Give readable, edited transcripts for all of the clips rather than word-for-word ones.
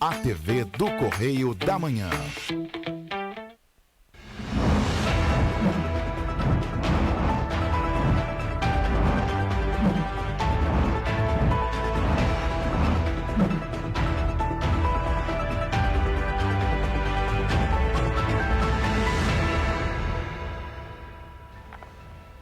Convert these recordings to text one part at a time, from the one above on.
A TV do Correio da Manhã.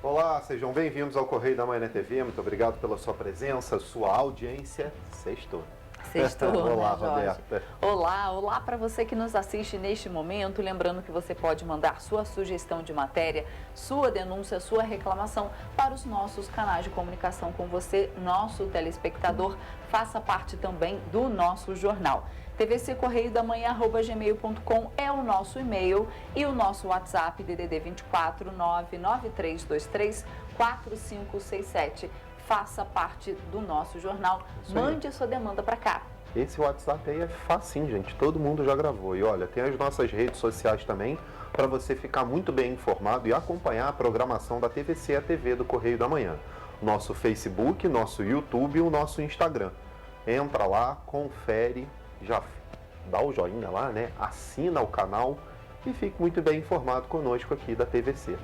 Olá, sejam bem-vindos ao Correio da Manhã na TV. Muito obrigado pela sua presença, sua audiência. Sextou. Sextou, Olá, né, Roberta. Olá para você que nos assiste neste momento. Lembrando que você pode mandar sua sugestão de matéria, sua denúncia, sua reclamação para os nossos canais de comunicação com você, nosso telespectador. Faça parte também do nosso jornal. tvccorreiodamanhã@gmail.com é o nosso e-mail e o nosso WhatsApp DDD 24 99323 4567. Faça parte do nosso jornal. Mande a sua demanda para cá. Esse WhatsApp aí é facinho, gente. Todo mundo já gravou. E olha, tem as nossas redes sociais também para você ficar muito bem informado e acompanhar a programação da TVC, a TV do Correio da Manhã. Nosso Facebook, nosso YouTube e o nosso Instagram. Entra lá, confere, já dá o joinha lá, né? Assina o canal e fique muito bem informado conosco aqui da TVC.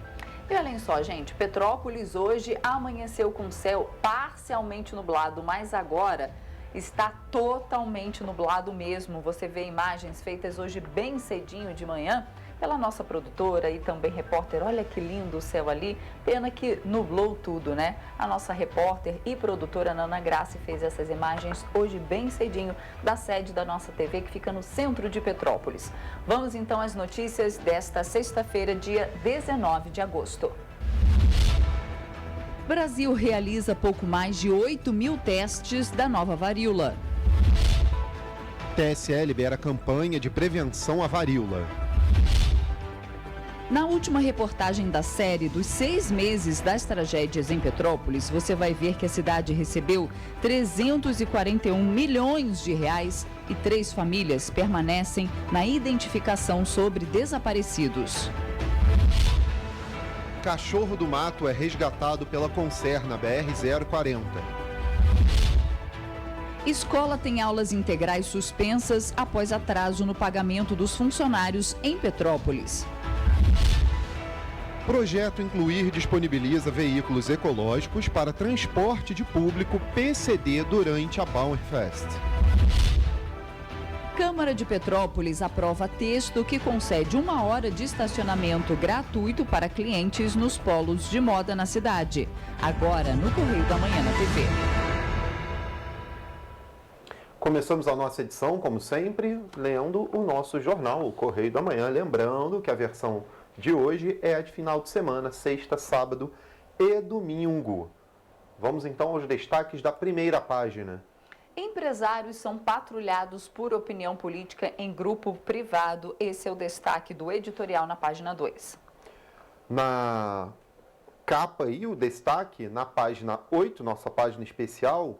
E olhem só, gente, Petrópolis hoje amanheceu com céu parcialmente nublado, mas agora está totalmente nublado mesmo. Você vê imagens feitas hoje bem cedinho de manhã pela nossa produtora e também repórter. Olha que lindo o céu ali, pena que nublou tudo, né? A nossa repórter e produtora Nana Graça fez essas imagens hoje bem cedinho da sede da nossa TV, que fica no centro de Petrópolis. Vamos então às notícias desta sexta-feira, dia 19 de agosto. Brasil realiza pouco mais de 8.000 testes da nova varíola. TSE libera campanha de prevenção à varíola. Na última reportagem da série dos 6 meses das tragédias em Petrópolis, você vai ver que a cidade recebeu 341 milhões de reais e 3 famílias permanecem na identificação sobre desaparecidos. Cachorro do mato é resgatado pela Concerna BR-040. Escola tem aulas integrais suspensas após atraso no pagamento dos funcionários em Petrópolis. Projeto Incluir disponibiliza veículos ecológicos para transporte de público PCD durante a Bauerfest. Câmara de Petrópolis aprova texto que concede 1 hora de estacionamento gratuito para clientes nos polos de moda na cidade. Agora no Correio da Manhã na TV. Começamos a nossa edição, como sempre, lendo o nosso jornal, o Correio da Manhã. Lembrando que a versão de hoje é a de final de semana, sexta, sábado e domingo. Vamos então aos destaques da primeira página. Empresários são patrulhados por opinião política em grupo privado. Esse é o destaque do editorial na página 2. Na capa e o destaque, na página 8, nossa página especial,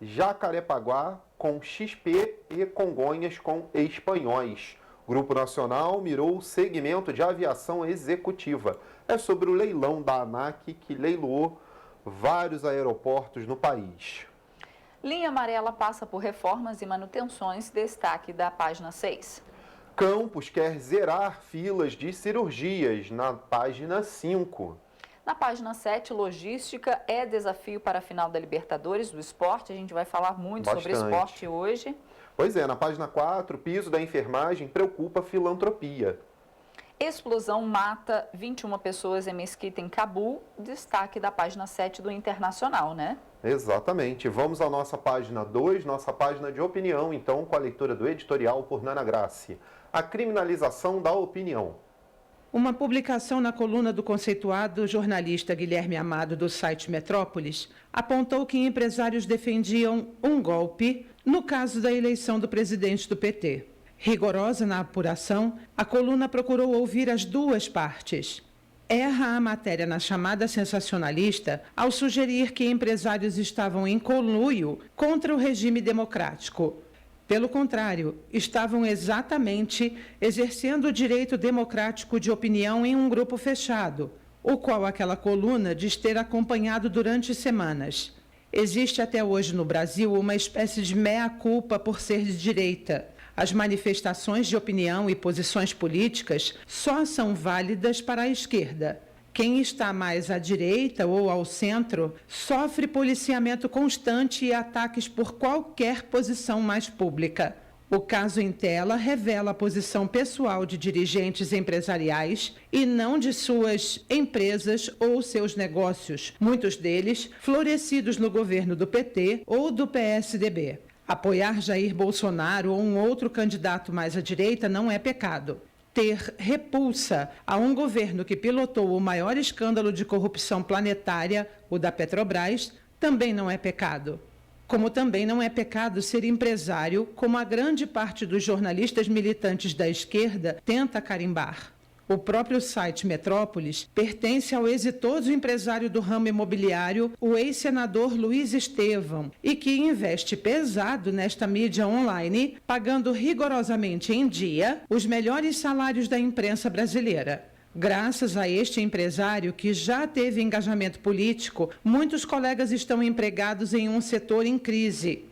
Jacarepaguá com XP e Congonhas com espanhóis. Grupo Nacional mirou o segmento de aviação executiva. É sobre o leilão da ANAC, que leiloou vários aeroportos no país. Linha amarela passa por reformas e manutenções, destaque da página 6. Campos quer zerar filas de cirurgias, na página 5. Na página 7, logística é desafio para a final da Libertadores do esporte. A gente vai falar muito sobre esporte hoje. Pois é, na página 4, piso da enfermagem preocupa filantropia. Explosão mata 21 pessoas em mesquita em Cabul, destaque da página 7 do Internacional, né? Exatamente. Vamos à nossa página 2, nossa página de opinião, então, com a leitura do editorial por Nana Graça. A criminalização da opinião. Uma publicação na coluna do conceituado jornalista Guilherme Amado do site Metrópolis apontou que empresários defendiam um golpe no caso da eleição do presidente do PT. Rigorosa na apuração, a coluna procurou ouvir as duas partes. Erra a matéria na chamada sensacionalista ao sugerir que empresários estavam em conluio contra o regime democrático. Pelo contrário, estavam exatamente exercendo o direito democrático de opinião em um grupo fechado, o qual aquela coluna diz ter acompanhado durante semanas. Existe até hoje no Brasil uma espécie de mea-culpa por ser de direita. As manifestações de opinião e posições políticas só são válidas para a esquerda. Quem está mais à direita ou ao centro sofre policiamento constante e ataques por qualquer posição mais pública. O caso em tela revela a posição pessoal de dirigentes empresariais e não de suas empresas ou seus negócios, muitos deles florescidos no governo do PT ou do PSDB. Apoiar Jair Bolsonaro ou um outro candidato mais à direita não é pecado. Ter repulsa a um governo que pilotou o maior escândalo de corrupção planetária, o da Petrobras, também não é pecado. Como também não é pecado ser empresário, como a grande parte dos jornalistas militantes da esquerda tenta carimbar. O próprio site Metrópolis pertence ao exitoso empresário do ramo imobiliário, o ex-senador Luiz Estevão, e que investe pesado nesta mídia online, pagando rigorosamente em dia os melhores salários da imprensa brasileira. Graças a este empresário, que já teve engajamento político, muitos colegas estão empregados em um setor em crise.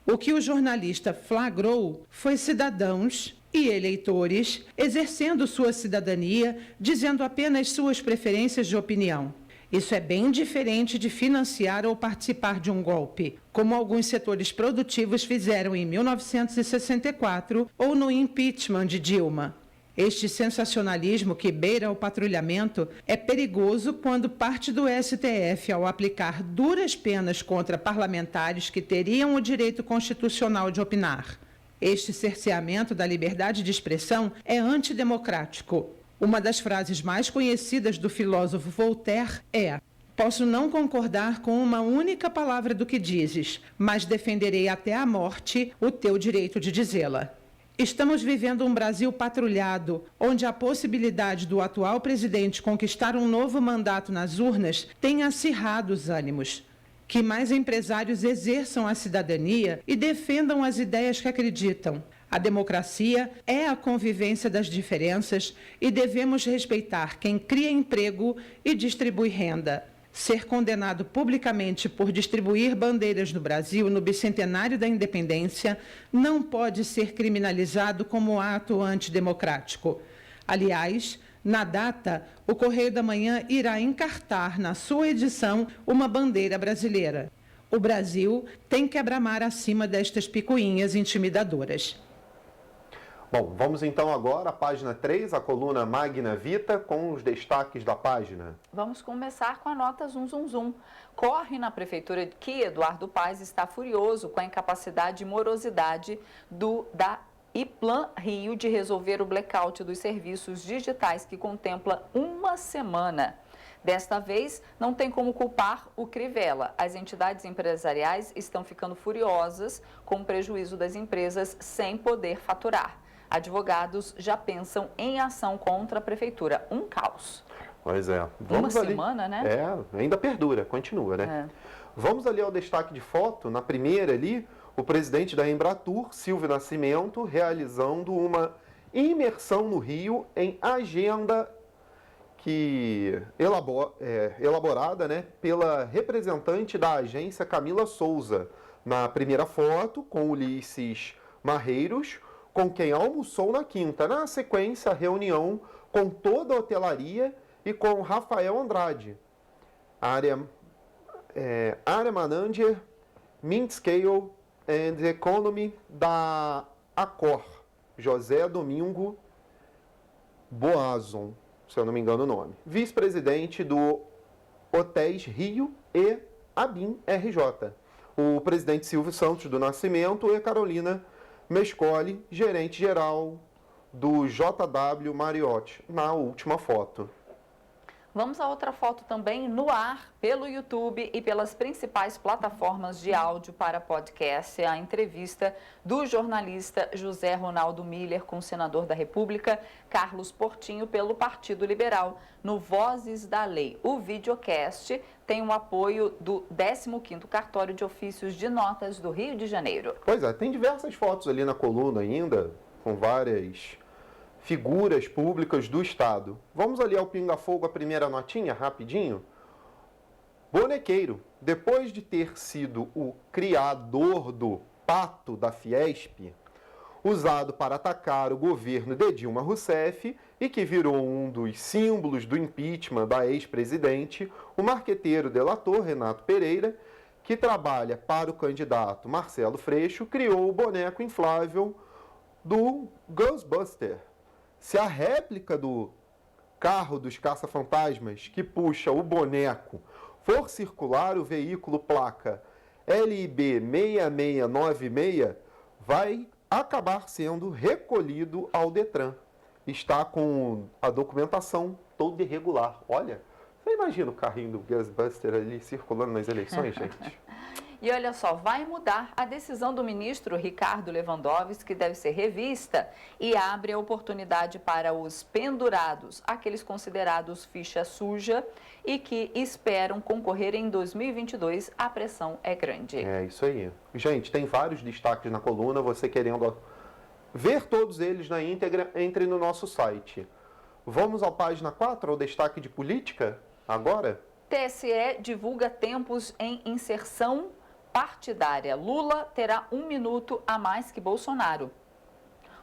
O que o jornalista flagrou foi cidadãos e eleitores exercendo sua cidadania, dizendo apenas suas preferências de opinião. Isso é bem diferente de financiar ou participar de um golpe, como alguns setores produtivos fizeram em 1964 ou no impeachment de Dilma. Este sensacionalismo que beira o patrulhamento é perigoso quando parte do STF, ao aplicar duras penas contra parlamentares que teriam o direito constitucional de opinar. Este cerceamento da liberdade de expressão é antidemocrático. Uma das frases mais conhecidas do filósofo Voltaire é: "Posso não concordar com uma única palavra do que dizes, mas defenderei até a morte o teu direito de dizê-la." Estamos vivendo um Brasil patrulhado, onde a possibilidade do atual presidente conquistar um novo mandato nas urnas tem acirrado os ânimos. Que mais empresários exerçam a cidadania e defendam as ideias que acreditam. A democracia é a convivência das diferenças e devemos respeitar quem cria emprego e distribui renda. Ser condenado publicamente por distribuir bandeiras no Brasil no bicentenário da independência não pode ser criminalizado como ato antidemocrático. Aliás, na data, o Correio da Manhã irá encartar na sua edição uma bandeira brasileira. O Brasil tem que bramar acima destas picuinhas intimidadoras. Bom, vamos então agora à página 3, a coluna Magna Vita, com os destaques da página. Vamos começar com a nota Zum Zum Zum. Corre na prefeitura que Eduardo Paes está furioso com a incapacidade e morosidade da Iplan Rio de resolver o blackout dos serviços digitais que contempla uma semana. Desta vez, não tem como culpar o Crivella. As entidades empresariais estão ficando furiosas com o prejuízo das empresas sem poder faturar. Advogados já pensam em ação contra a prefeitura. Um caos. Pois é. Uma semana, né? Ainda perdura, continua, né? Vamos ali ao destaque de foto. Na primeira ali, o presidente da Embratur, Silvio Nascimento, realizando uma imersão no Rio em agenda que elaborada, né, pela representante da agência Camila Souza. Na primeira foto, com Ulisses Marreiros, com quem almoçou na quinta. Na sequência, a reunião com toda a hotelaria e com Rafael Andrade, área manager, Mid-Scale and Economy da Accor, José Domingo Boazon, se eu não me engano o nome, vice-presidente do Hotéis Rio e ABIN RJ, o presidente Silvio Santos do Nascimento e Carolina Mescoli, gerente-geral do JW Marriott, na última foto. Vamos a outra foto também no ar, pelo YouTube e pelas principais plataformas de áudio para podcast. A entrevista do jornalista José Ronaldo Miller com o senador da República, Carlos Portinho, pelo Partido Liberal, no Vozes da Lei. O videocast tem o apoio do 15º Cartório de Ofícios de Notas do Rio de Janeiro. Pois é, tem diversas fotos ali na coluna ainda, com várias figuras públicas do Estado. Vamos ali ao pinga-fogo, a primeira notinha, rapidinho. Bonequeiro, depois de ter sido o criador do Pato da Fiesp, usado para atacar o governo de Dilma Rousseff e que virou um dos símbolos do impeachment da ex-presidente, o marqueteiro delator Renato Pereira, que trabalha para o candidato Marcelo Freixo, criou o boneco inflável do Ghostbuster. Se a réplica do carro dos caça-fantasmas que puxa o boneco for circular, o veículo placa LIB 6696 vai acabar sendo recolhido ao Detran. Está com a documentação toda irregular. Olha, você imagina o carrinho do Ghostbuster ali circulando nas eleições, gente? E olha só, vai mudar a decisão do ministro Ricardo Lewandowski, que deve ser revista, e abre a oportunidade para os pendurados, aqueles considerados ficha suja e que esperam concorrer em 2022. A pressão é grande. É isso aí. Gente, tem vários destaques na coluna. Você querendo ver todos eles na íntegra, entre no nosso site. Vamos à página 4, ao destaque de política, agora? TSE divulga tempos em inserção partidária. Lula terá 1 minuto a mais que Bolsonaro.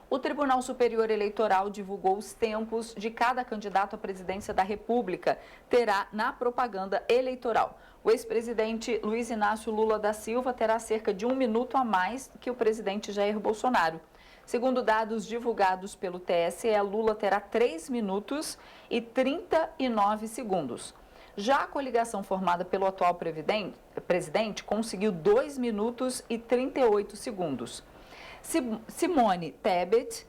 O Tribunal Superior Eleitoral divulgou os tempos de cada candidato à presidência da República. Terá na propaganda eleitoral. O ex-presidente Luiz Inácio Lula da Silva terá cerca de 1 minuto a mais que o presidente Jair Bolsonaro. Segundo dados divulgados pelo TSE, Lula terá 3 minutos e 39 segundos. Já a coligação formada pelo atual presidente conseguiu 2 minutos e 38 segundos. Simone Tebet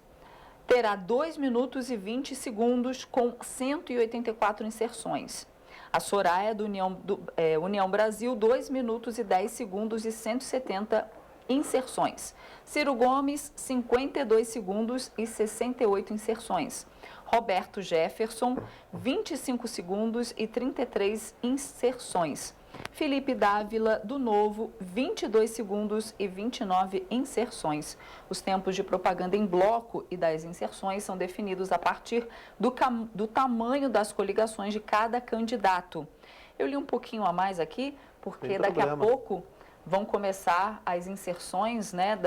terá 2 minutos e 20 segundos com 184 inserções. A Soraya, do União Brasil, 2 minutos e 10 segundos e 170 inserções. Ciro Gomes, 52 segundos e 68 inserções. Roberto Jefferson, 25 segundos e 33 inserções. Felipe Dávila, do Novo, 22 segundos e 29 inserções. Os tempos de propaganda em bloco e das inserções são definidos a partir do tamanho das coligações de cada candidato. Eu li um pouquinho a mais aqui, porque daqui a pouco vão começar as inserções, né,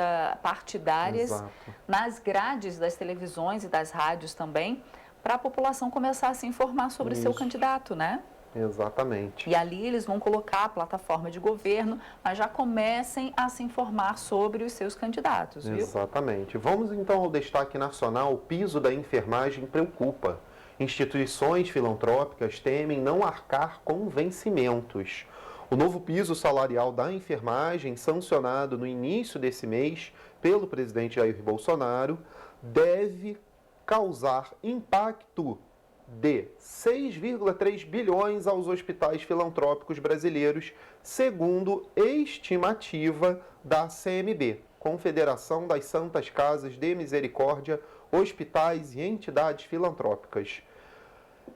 partidárias. Exato. Nas grades das televisões e das rádios também, para a população começar a se informar sobre o seu candidato, né? Exatamente. E ali eles vão colocar a plataforma de governo, mas já comecem a se informar sobre os seus candidatos, viu? Exatamente. Vamos então ao destaque nacional. O piso da enfermagem preocupa. Instituições filantrópicas temem não arcar com vencimentos. O novo piso salarial da enfermagem, sancionado no início desse mês pelo presidente Jair Bolsonaro, deve causar impacto de 6,3 bilhões aos hospitais filantrópicos brasileiros, segundo estimativa da CMB, Confederação das Santas Casas de Misericórdia, Hospitais e Entidades Filantrópicas.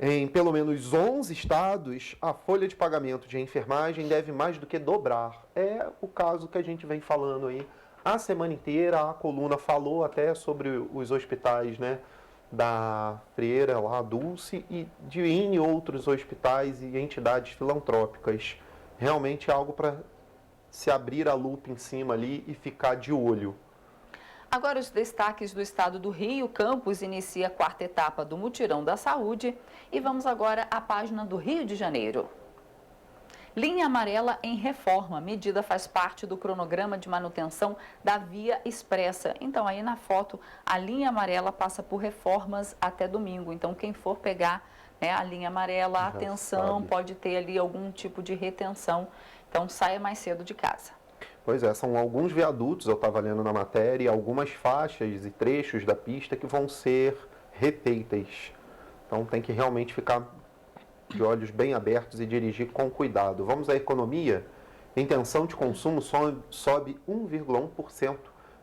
Em pelo menos 11 estados, a folha de pagamento de enfermagem deve mais do que dobrar. É o caso que a gente vem falando aí a semana inteira. A coluna falou até sobre os hospitais, né, da Freira, lá, Dulce, e de N outros hospitais e entidades filantrópicas. Realmente é algo para se abrir a lupa em cima ali e ficar de olho. Agora os destaques do estado do Rio. Campos inicia a 4ª etapa do Mutirão da Saúde. E vamos agora à página do Rio de Janeiro. Linha amarela em reforma. Medida faz parte do cronograma de manutenção da Via Expressa. Então, aí na foto, a linha amarela passa por reformas até domingo. Então, quem for pegar, né, a linha amarela, atenção, pode ter ali algum tipo de retenção. Então, saia mais cedo de casa. Pois é, são alguns viadutos, eu estava lendo na matéria, algumas faixas e trechos da pista que vão ser refeitas. Então tem que realmente ficar de olhos bem abertos e dirigir com cuidado. Vamos à economia. A intenção de consumo sobe 1,1%.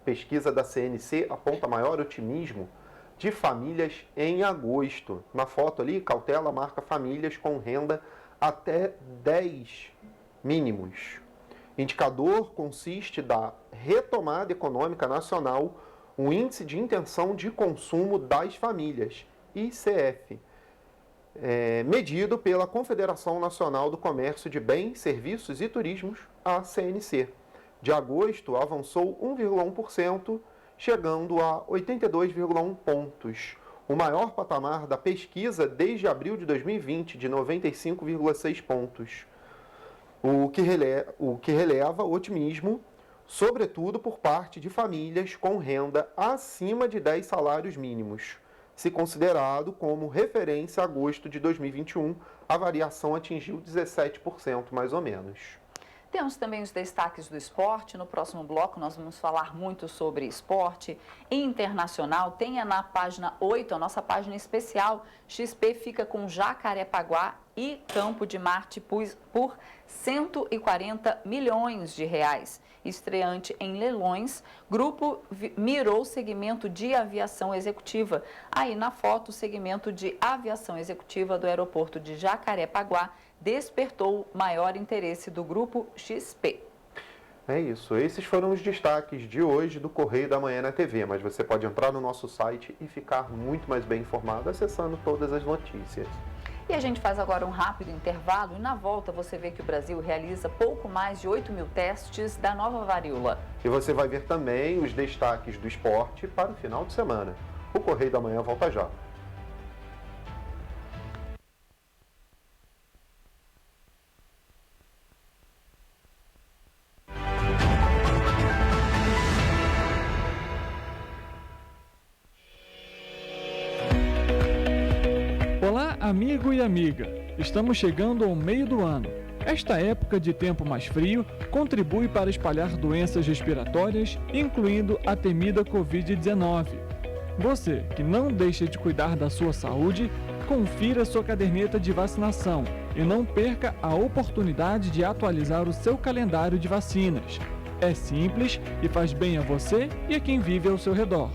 Pesquisa da CNC aponta maior otimismo de famílias em agosto. Na foto ali, Cautela marca famílias com renda até 10 mínimos. Indicador consiste da retomada econômica nacional, o Índice de Intenção de Consumo das Famílias, ICF, medido pela Confederação Nacional do Comércio de Bens, Serviços e Turismos, a CNC. De agosto, avançou 1,1% chegando a 82,1 pontos, o maior patamar da pesquisa desde abril de 2020, de 95,6 pontos, o que releva otimismo, sobretudo por parte de famílias com renda acima de 10 salários mínimos. Se considerado como referência a agosto de 2021, a variação atingiu 17%, mais ou menos. Temos também os destaques do esporte. No próximo bloco nós vamos falar muito sobre esporte internacional. Tenha na página 8, a nossa página especial. XP fica com Jacarepaguá e Campo de Marte por 140 milhões de reais. Estreante em leilões, grupo mirou segmento de aviação executiva. Aí na foto, o segmento de aviação executiva do aeroporto de Jacarepaguá despertou maior interesse do grupo XP. É isso, esses foram os destaques de hoje do Correio da Manhã na TV, mas você pode entrar no nosso site e ficar muito mais bem informado acessando todas as notícias. E a gente faz agora um rápido intervalo e na volta você vê que o Brasil realiza pouco mais de 8.000 testes da nova varíola. E você vai ver também os destaques do esporte para o final de semana. O Correio da Manhã volta já. Olá, amigo e amiga! Estamos chegando ao meio do ano. Esta época de tempo mais frio contribui para espalhar doenças respiratórias, incluindo a temida Covid-19. Você, que não deixa de cuidar da sua saúde, confira sua caderneta de vacinação e não perca a oportunidade de atualizar o seu calendário de vacinas. É simples e faz bem a você e a quem vive ao seu redor.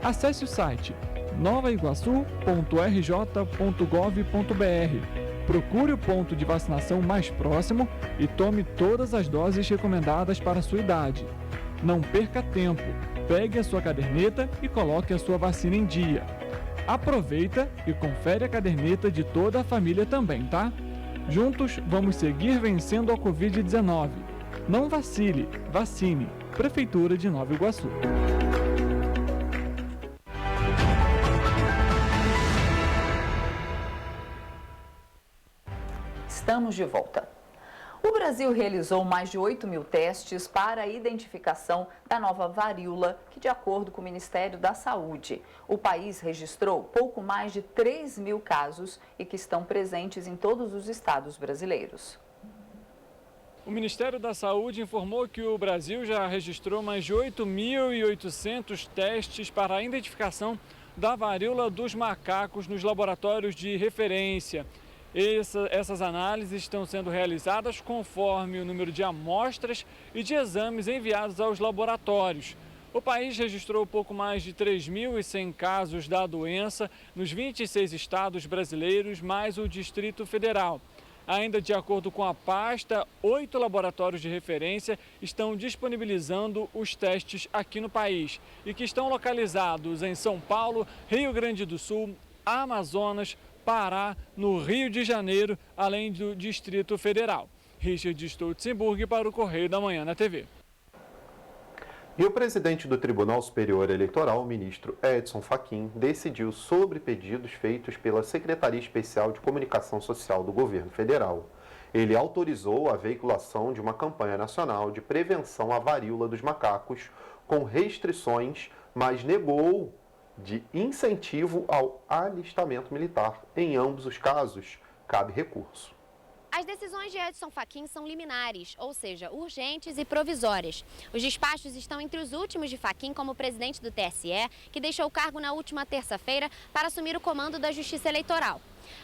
Acesse o site novaiguaçu.rj.gov.br. Procure o ponto de vacinação mais próximo e tome todas as doses recomendadas para a sua idade. Não perca tempo, pegue a sua caderneta e coloque a sua vacina em dia. Aproveita e confere a caderneta de toda a família também, tá? Juntos vamos seguir vencendo a Covid-19. Não vacile, vacine. Prefeitura de Nova Iguaçu. Estamos de volta. O Brasil realizou mais de 8.000 testes para a identificação da nova varíola, que de acordo com o Ministério da Saúde, o país registrou pouco mais de 3.000 casos e que estão presentes em todos os estados brasileiros. O Ministério da Saúde informou que o Brasil já registrou mais de 8.800 testes para a identificação da varíola dos macacos nos laboratórios de referência. Essas análises estão sendo realizadas conforme o número de amostras e de exames enviados aos laboratórios. O país registrou pouco mais de 3.100 casos da doença nos 26 estados brasileiros, mais o Distrito Federal. Ainda de acordo com a pasta, 8 laboratórios de referência estão disponibilizando os testes aqui no país e que estão localizados em São Paulo, Rio Grande do Sul, Amazonas, Pará, no Rio de Janeiro, além do Distrito Federal. Richard Stolzenburg para o Correio da Manhã na TV. E o presidente do Tribunal Superior Eleitoral, o ministro Edson Fachin, decidiu sobre pedidos feitos pela Secretaria Especial de Comunicação Social do Governo Federal. Ele autorizou a veiculação de uma campanha nacional de prevenção à varíola dos macacos com restrições, mas negou de incentivo ao alistamento militar. Em ambos os casos, cabe recurso. As decisões de Edson Fachin são liminares, ou seja, urgentes e provisórias. Os despachos estão entre os últimos de Fachin como presidente do TSE, que deixou o cargo na última terça-feira para assumir o comando da Justiça Eleitoral.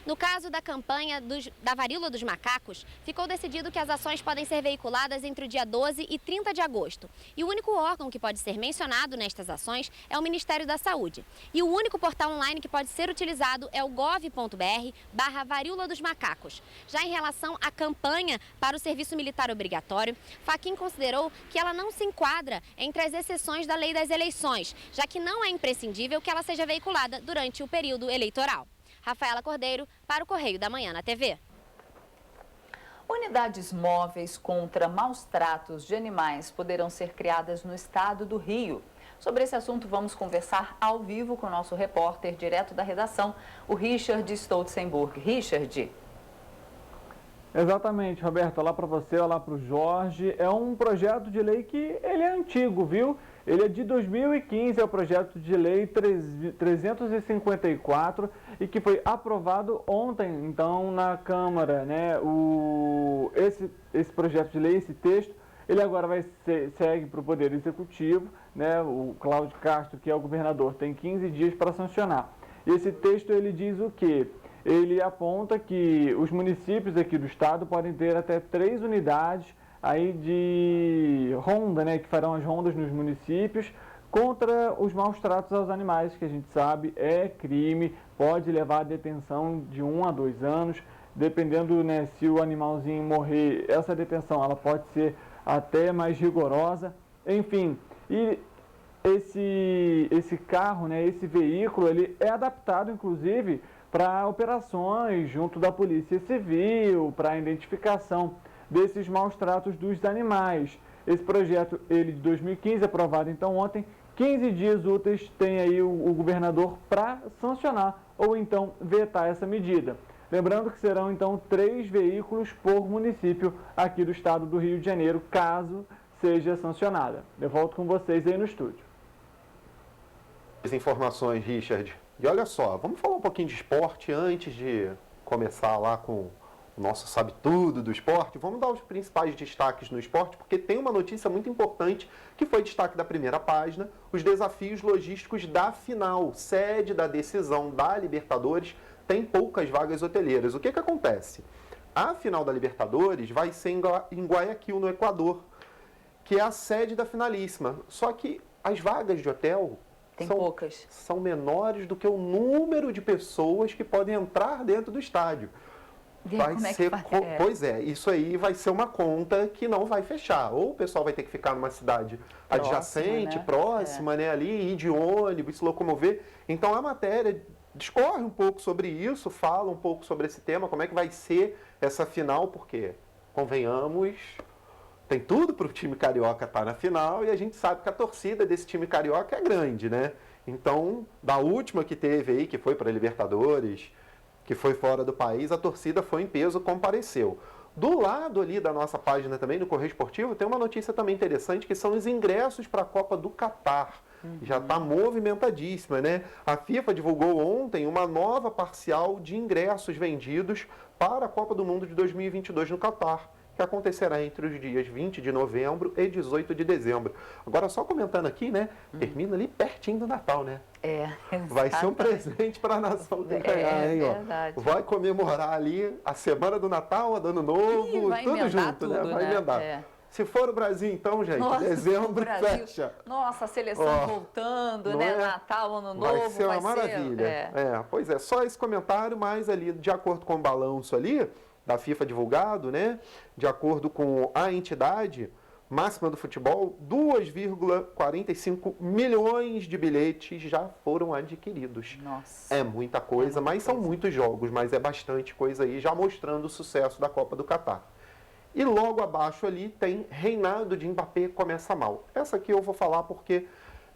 No caso da campanha da varíola dos macacos, ficou decidido que as ações podem ser veiculadas entre o dia 12 e 30 de agosto. E o único órgão que pode ser mencionado nestas ações é o Ministério da Saúde. E o único portal online que pode ser utilizado é o gov.br/varíola dos macacos. Já em relação à campanha para o serviço militar obrigatório, Fachin considerou que ela não se enquadra entre as exceções da lei das eleições, já que não é imprescindível que ela seja veiculada durante o período eleitoral. Rafaela Cordeiro, para o Correio da Manhã na TV. Unidades móveis contra maus tratos de animais poderão ser criadas no estado do Rio. Sobre esse assunto, vamos conversar ao vivo com o nosso repórter direto da redação, o Richard Stolzenburg. Richard. Exatamente, Roberto. Olá para você, olá para o Jorge. É um projeto de lei que ele é antigo, viu? Ele é de 2015, é o projeto de lei 354 e que foi aprovado ontem, então, na Câmara, né? Esse projeto de lei, esse texto, ele agora segue para o Poder Executivo, né? O Cláudio Castro, que é o governador, tem 15 dias para sancionar. E esse texto, ele diz o quê? Ele aponta que os municípios aqui do estado podem ter até 3 unidades aí de ronda, né, que farão as rondas nos municípios contra os maus tratos aos animais, que a gente sabe é crime, pode levar a detenção de 1 a 2 anos, dependendo, né, se o animalzinho morrer, essa detenção ela pode ser até mais rigorosa, enfim. E esse carro, né, esse veículo, ele é adaptado, inclusive, para operações junto da Polícia Civil, para a identificação desses maus tratos dos animais. Esse projeto, ele de 2015, aprovado então ontem, 15 dias úteis tem aí o governador para sancionar ou então vetar essa medida. Lembrando que serão então 3 veículos por município aqui do estado do Rio de Janeiro, caso seja sancionada. Eu volto com vocês aí no estúdio. As informações, Richard. E olha só, vamos falar um pouquinho de esporte antes de começar lá com o nosso Sabe Tudo do esporte. Vamos dar os principais destaques no esporte, porque tem uma notícia muito importante que foi destaque da primeira página, os desafios logísticos da final, sede da decisão da Libertadores, tem poucas vagas hoteleiras. O que acontece? A final da Libertadores vai ser em Guayaquil, no Equador, que é a sede da finalíssima. Só que as vagas de hotel são menores do que o número de pessoas que podem entrar dentro do estádio. Pois é, isso aí vai ser uma conta que não vai fechar. Ou o pessoal vai ter que ficar numa cidade adjacente, próxima, né, ali, ir de ônibus, se locomover. Então a matéria discorre um pouco sobre isso, fala um pouco sobre esse tema, como é que vai ser essa final, porque, convenhamos, tem tudo para o time carioca estar na final e a gente sabe que a torcida desse time carioca é grande, né? Então, da última que teve aí, que foi para a Libertadores, que foi fora do país, a torcida foi em peso, compareceu. Do lado ali da nossa página também, no Correio Esportivo, tem uma notícia também interessante, que são os ingressos para a Copa do Catar. Já está movimentadíssima, né? A FIFA divulgou ontem uma nova parcial de ingressos vendidos para a Copa do Mundo de 2022 no Catar, que acontecerá entre os dias 20 de novembro e 18 de dezembro. Agora, só comentando aqui, né? Termina ali pertinho do Natal, né? Vai ser um presente para a nação que ganhar, hein? Verdade. Ó. Vai comemorar ali a semana do Natal, a do Ano Novo, tudo junto, né? Vai emendar. Se for o Brasil, então, gente, dezembro fecha. Nossa, a seleção voltando, né? Natal, Ano Novo. Vai ser uma maravilha. Pois é, só esse comentário, mas ali, de acordo com o balanço ali, da FIFA divulgado, né? De acordo com a entidade máxima do futebol, 2,45 milhões de bilhetes já foram adquiridos. Nossa. É muita coisa, mas são muitos jogos, mas é bastante coisa aí, já mostrando o sucesso da Copa do Catar. E logo abaixo ali tem reinado de Mbappé começa mal. Essa aqui eu vou falar porque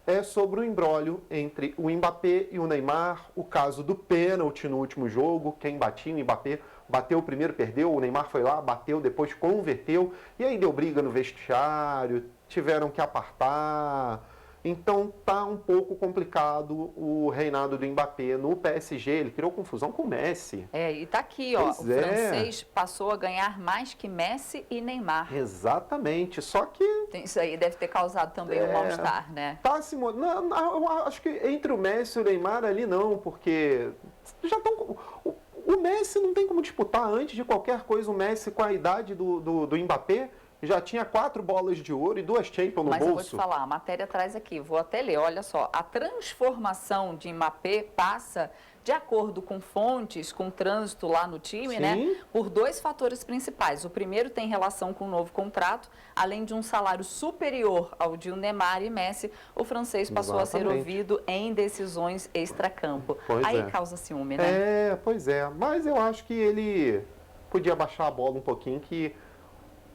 é sobre o imbróglio entre o Mbappé e o Neymar, o caso do pênalti no último jogo, quem batia o Mbappé, bateu o primeiro, perdeu, o Neymar foi lá, bateu, depois converteu, e aí deu briga no vestiário, tiveram que apartar. Então tá um pouco complicado o reinado do Mbappé no PSG, ele criou confusão com o Messi. E tá aqui, ó, o francês passou a ganhar mais que Messi e Neymar. Exatamente, só que... Isso aí deve ter causado também um mal-estar, né? Não, eu acho que entre o Messi e o Neymar ali não, porque já estão... O Messi não tem como disputar antes de qualquer coisa, o Messi com a idade do Mbappé, já tinha 4 bolas de ouro e 2 Champions no bolso. Mas eu vou te falar, a matéria traz aqui, vou até ler, olha só. A transformação de Mbappé passa, de acordo com fontes, com trânsito lá no time, né? Por 2 fatores principais. O primeiro tem relação com o novo contrato, além de um salário superior ao de Neymar e Messi, o francês passou a ser ouvido em decisões extracampo. Aí causa ciúme, né? Pois é. Mas eu acho que ele podia baixar a bola um pouquinho, que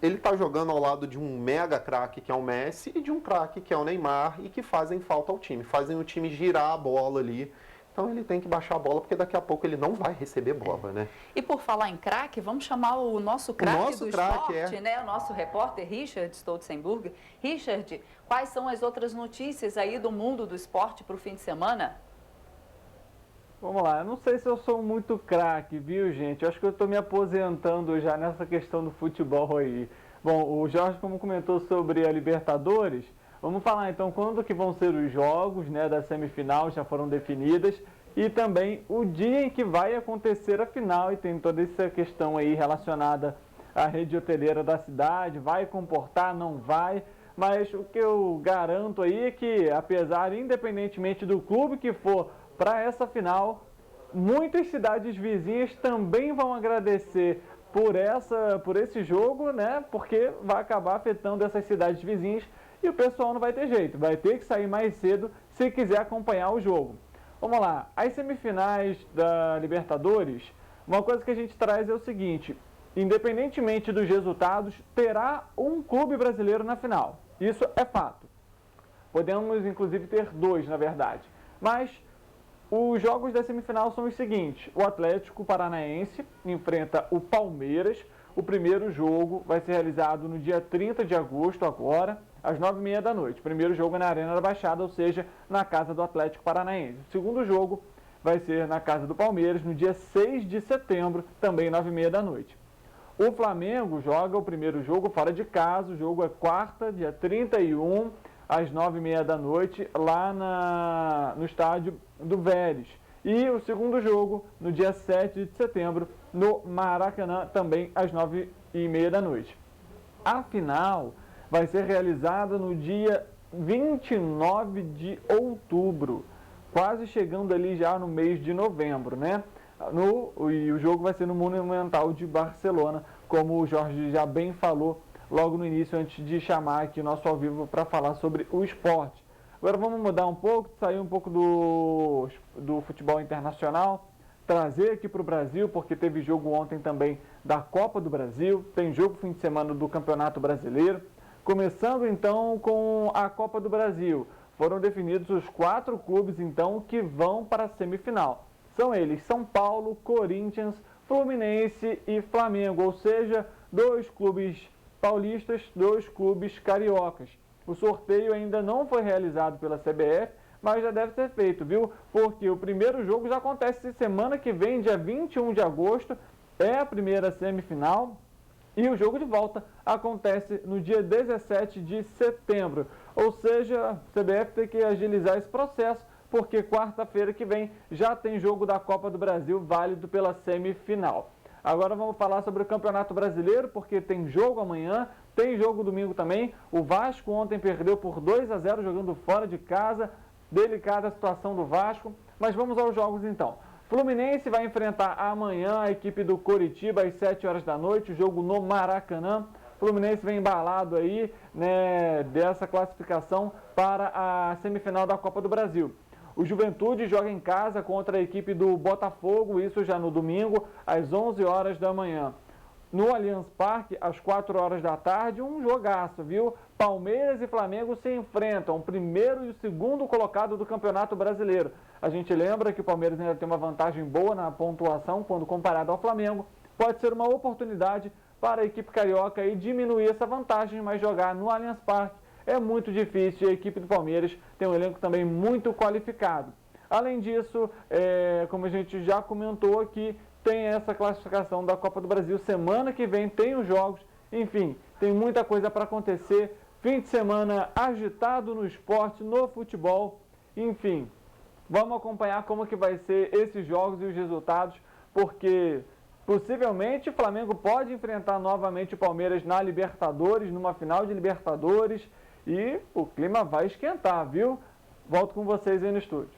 ele está jogando ao lado de um mega craque que é o Messi e de um craque que é o Neymar e que fazem falta ao time, fazem o time girar a bola ali. Então ele tem que baixar a bola porque daqui a pouco ele não vai receber bola, né? E por falar em craque, vamos chamar o nosso craque do craque, esporte, né? O nosso repórter Richard Stolzenburg. Richard, quais são as outras notícias aí do mundo do esporte para o fim de semana? Vamos lá, eu não sei se eu sou muito craque, viu, gente? Eu acho que eu estou me aposentando já nessa questão do futebol aí. Bom, o Jorge, como comentou sobre a Libertadores, vamos falar então quando que vão ser os jogos, né, da semifinal, já foram definidas, e também o dia em que vai acontecer a final, e tem toda essa questão aí relacionada à rede hoteleira da cidade, vai comportar, não vai, mas o que eu garanto aí é que, apesar, independentemente do clube que for para essa final, muitas cidades vizinhas também vão agradecer por esse jogo, né? Porque vai acabar afetando essas cidades vizinhas e o pessoal não vai ter jeito, vai ter que sair mais cedo se quiser acompanhar o jogo. Vamos lá, as semifinais da Libertadores, uma coisa que a gente traz é o seguinte: independentemente dos resultados, terá um clube brasileiro na final. Isso é fato. Podemos inclusive ter 2, na verdade. Mas os jogos da semifinal são os seguintes: o Atlético Paranaense enfrenta o Palmeiras. O primeiro jogo vai ser realizado no dia 30 de agosto, agora, às 9h30 da noite. O primeiro jogo é na Arena da Baixada, ou seja, na casa do Atlético Paranaense. O segundo jogo vai ser na casa do Palmeiras, no dia 6 de setembro, também 9h30 da noite. O Flamengo joga o primeiro jogo fora de casa. O jogo é quarta, dia 31, às 9h30 da noite, lá no estádio do Vélez. E o segundo jogo, no dia 7 de setembro, no Maracanã, também às 9h30 da noite. A final vai ser realizada no dia 29 de outubro, quase chegando ali já no mês de novembro, né? E o jogo vai ser no Monumental de Barcelona, como o Jorge já bem falou logo no início, antes de chamar aqui o nosso ao vivo para falar sobre o esporte. Agora vamos mudar um pouco, sair um pouco do futebol internacional, trazer aqui para o Brasil, porque teve jogo ontem também da Copa do Brasil, tem jogo fim de semana do Campeonato Brasileiro. Começando então com a Copa do Brasil, foram definidos os 4 clubes então que vão para a semifinal. São eles São Paulo, Corinthians, Fluminense e Flamengo, ou seja, 2 clubes paulistas, 2 clubes cariocas. O sorteio ainda não foi realizado pela CBF, mas já deve ser feito, viu? Porque o primeiro jogo já acontece semana que vem, dia 21 de agosto, é a primeira semifinal, e o jogo de volta acontece no dia 17 de setembro. Ou seja, a CBF tem que agilizar esse processo, porque quarta-feira que vem já tem jogo da Copa do Brasil válido pela semifinal. Agora vamos falar sobre o Campeonato Brasileiro, porque tem jogo amanhã, tem jogo domingo também. O Vasco ontem perdeu por 2-0 jogando fora de casa. Delicada a situação do Vasco, mas vamos aos jogos então. Fluminense vai enfrentar amanhã a equipe do Coritiba às 7h da noite, o jogo no Maracanã. Fluminense vem embalado aí, né, dessa classificação para a semifinal da Copa do Brasil. O Juventude joga em casa contra a equipe do Botafogo, isso já no domingo, às 11h da manhã. No Allianz Parque, às 4h da tarde, um jogaço, viu? Palmeiras e Flamengo se enfrentam, o primeiro e o segundo colocado do Campeonato Brasileiro. A gente lembra que o Palmeiras ainda tem uma vantagem boa na pontuação quando comparado ao Flamengo. Pode ser uma oportunidade para a equipe carioca aí diminuir essa vantagem, mas jogar no Allianz Parque é muito difícil e a equipe do Palmeiras tem um elenco também muito qualificado. Além disso, como a gente já comentou aqui, tem essa classificação da Copa do Brasil. Semana que vem tem os jogos, enfim, tem muita coisa para acontecer. Fim de semana agitado no esporte, no futebol, enfim. Vamos acompanhar como que vai ser esses jogos e os resultados, porque possivelmente o Flamengo pode enfrentar novamente o Palmeiras na Libertadores, numa final de Libertadores, e o clima vai esquentar, viu? Volto com vocês aí no estúdio.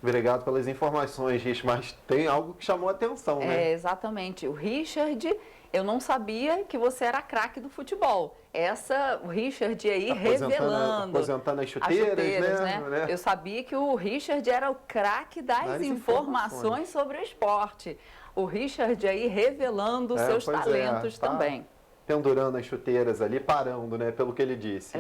Obrigado pelas informações, Rich, mas tem algo que chamou a atenção, né? Exatamente. O Richard, eu não sabia que você era craque do futebol. O Richard aí revelando. Aposentando as chuteiras, né? Eu sabia que o Richard era o craque das informações sobre o esporte. O Richard aí revelando seus talentos também. Pendurando as chuteiras ali, parando, né, pelo que ele disse.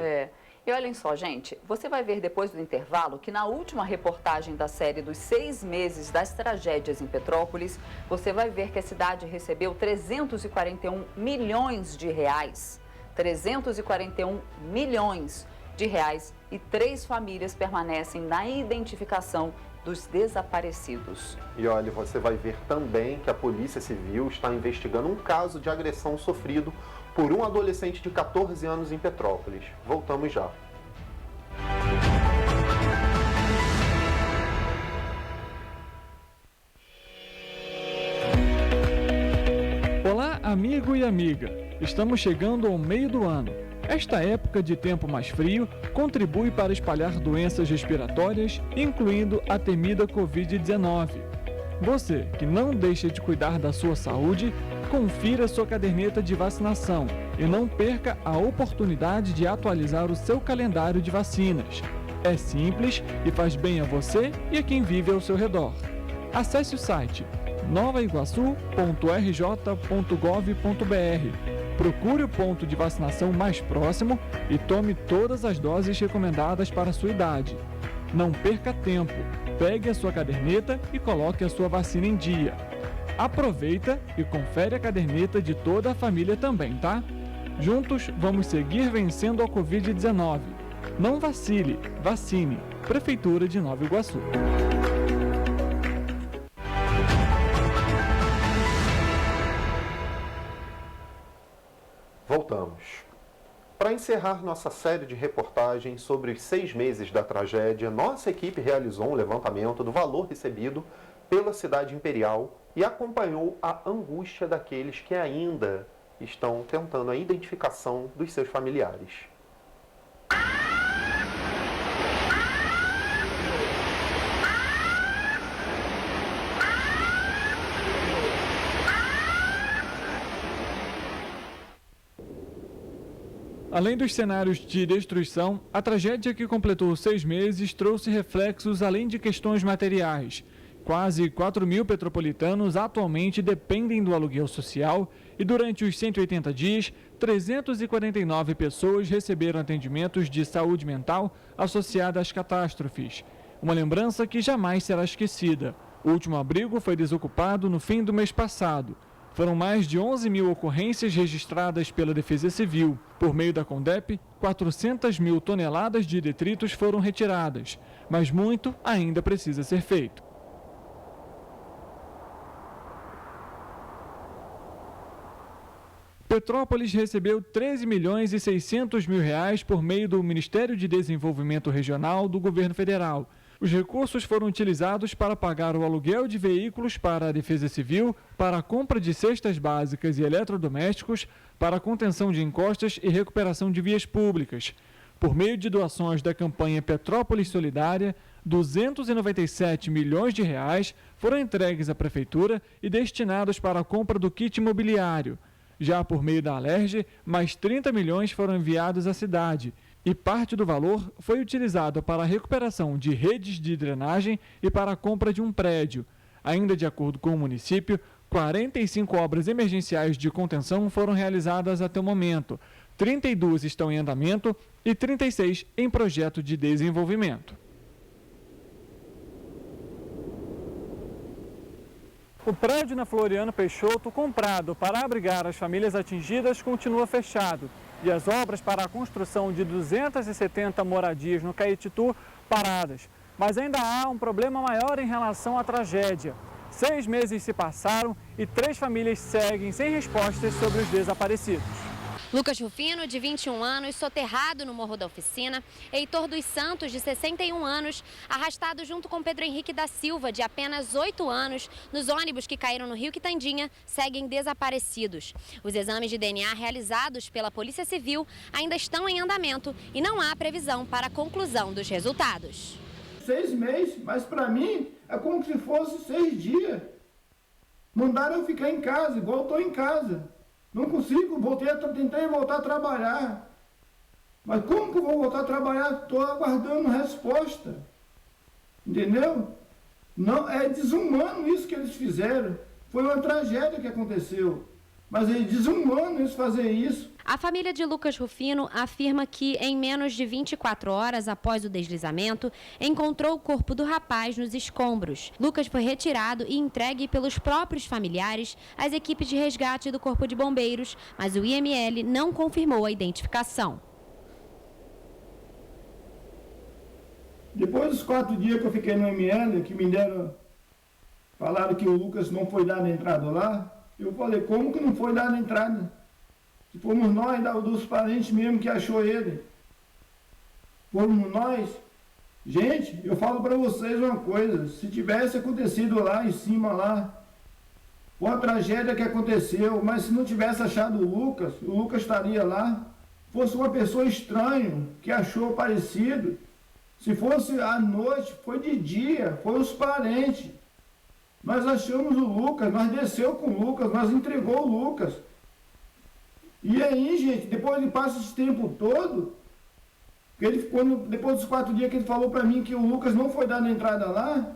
E olhem só, gente, você vai ver depois do intervalo que na última reportagem da série dos 6 meses das tragédias em Petrópolis, você vai ver que a cidade recebeu 341 milhões de reais. 341 milhões de reais e 3 famílias permanecem na identificação dos desaparecidos. E olha, você vai ver também que a Polícia Civil está investigando um caso de agressão sofrido por um adolescente de 14 anos em Petrópolis. Voltamos já. Olá, amigo e amiga. Estamos chegando ao meio do ano. Esta época de tempo mais frio contribui para espalhar doenças respiratórias, incluindo a temida Covid-19. Você que não deixa de cuidar da sua saúde, confira sua caderneta de vacinação e não perca a oportunidade de atualizar o seu calendário de vacinas. É simples e faz bem a você e a quem vive ao seu redor. Acesse o site novaiguaçu.rj.gov.br. Procure o ponto de vacinação mais próximo e tome todas as doses recomendadas para a sua idade. Não perca tempo, pegue a sua caderneta e coloque a sua vacina em dia. Aproveita e confere a caderneta de toda a família também, tá? Juntos vamos seguir vencendo a Covid-19. Não vacile, vacine. Prefeitura de Nova Iguaçu. Voltamos. Para encerrar nossa série de reportagens sobre os 6 meses da tragédia, nossa equipe realizou um levantamento do valor recebido pela cidade imperial e acompanhou a angústia daqueles que ainda estão tentando a identificação dos seus familiares. Além dos cenários de destruição, a tragédia que completou 6 meses trouxe reflexos além de questões materiais. Quase 4 mil petropolitanos atualmente dependem do aluguel social e durante os 180 dias, 349 pessoas receberam atendimentos de saúde mental associada às catástrofes. Uma lembrança que jamais será esquecida. O último abrigo foi desocupado no fim do mês passado. Foram mais de 11 mil ocorrências registradas pela Defesa Civil. Por meio da CONDEP, 400 mil toneladas de detritos foram retiradas, mas muito ainda precisa ser feito. Petrópolis recebeu 13 milhões e 600 mil reais por meio do Ministério de Desenvolvimento Regional do Governo Federal. Os recursos foram utilizados para pagar o aluguel de veículos para a Defesa Civil, para a compra de cestas básicas e eletrodomésticos, para a contenção de encostas e recuperação de vias públicas. Por meio de doações da campanha Petrópolis Solidária, 297 milhões de reais foram entregues à Prefeitura e destinados para a compra do kit imobiliário. Já por meio da Alerj, mais 30 milhões foram enviados à cidade. E parte do valor foi utilizado para a recuperação de redes de drenagem e para a compra de um prédio. Ainda de acordo com o município, 45 obras emergenciais de contenção foram realizadas até o momento, 32 estão em andamento e 36 em projeto de desenvolvimento. O prédio na Floriano Peixoto, comprado para abrigar as famílias atingidas, continua fechado. E as obras para a construção de 270 moradias no Caetitu paradas. Mas ainda há um problema maior em relação à tragédia. 6 meses se passaram e 3 famílias seguem sem respostas sobre os desaparecidos. Lucas Rufino, de 21 anos, soterrado no Morro da Oficina. Heitor dos Santos, de 61 anos, arrastado junto com Pedro Henrique da Silva, de apenas 8 anos, nos ônibus que caíram no Rio Quitandinha, seguem desaparecidos. Os exames de DNA realizados pela Polícia Civil ainda estão em andamento e não há previsão para a conclusão dos resultados. 6 meses, mas para mim é como se fosse 6 dias. Mandaram eu ficar em casa, igual eu estou em casa. Não consigo, tentei voltar a trabalhar. Mas como que eu vou voltar a trabalhar? Estou aguardando resposta. Entendeu? Não, é desumano isso que eles fizeram. Foi uma tragédia que aconteceu. Mas é desumano eles fazer isso. A família de Lucas Rufino afirma que, em menos de 24 horas após o deslizamento, encontrou o corpo do rapaz nos escombros. Lucas foi retirado e entregue pelos próprios familiares às equipes de resgate do Corpo de Bombeiros, mas o IML não confirmou a identificação. Depois dos 4 dias que eu fiquei no IML, que me falaram que o Lucas não foi dado entrada lá, eu falei, como que não foi dado entrada? Se fomos nós, dos parentes mesmo que achou ele. Fomos nós. Gente, eu falo para vocês uma coisa, se tivesse acontecido lá em cima, lá, foi uma tragédia que aconteceu, mas se não tivesse achado o Lucas estaria lá. Fosse uma pessoa estranha que achou parecido, se fosse à noite, foi de dia, foi os parentes. Nós achamos o Lucas, nós desceu com o Lucas, nós entregou o Lucas. E aí, gente, depois de passar esse tempo todo, depois dos 4 dias que ele falou para mim que o Lucas não foi dado entrada lá,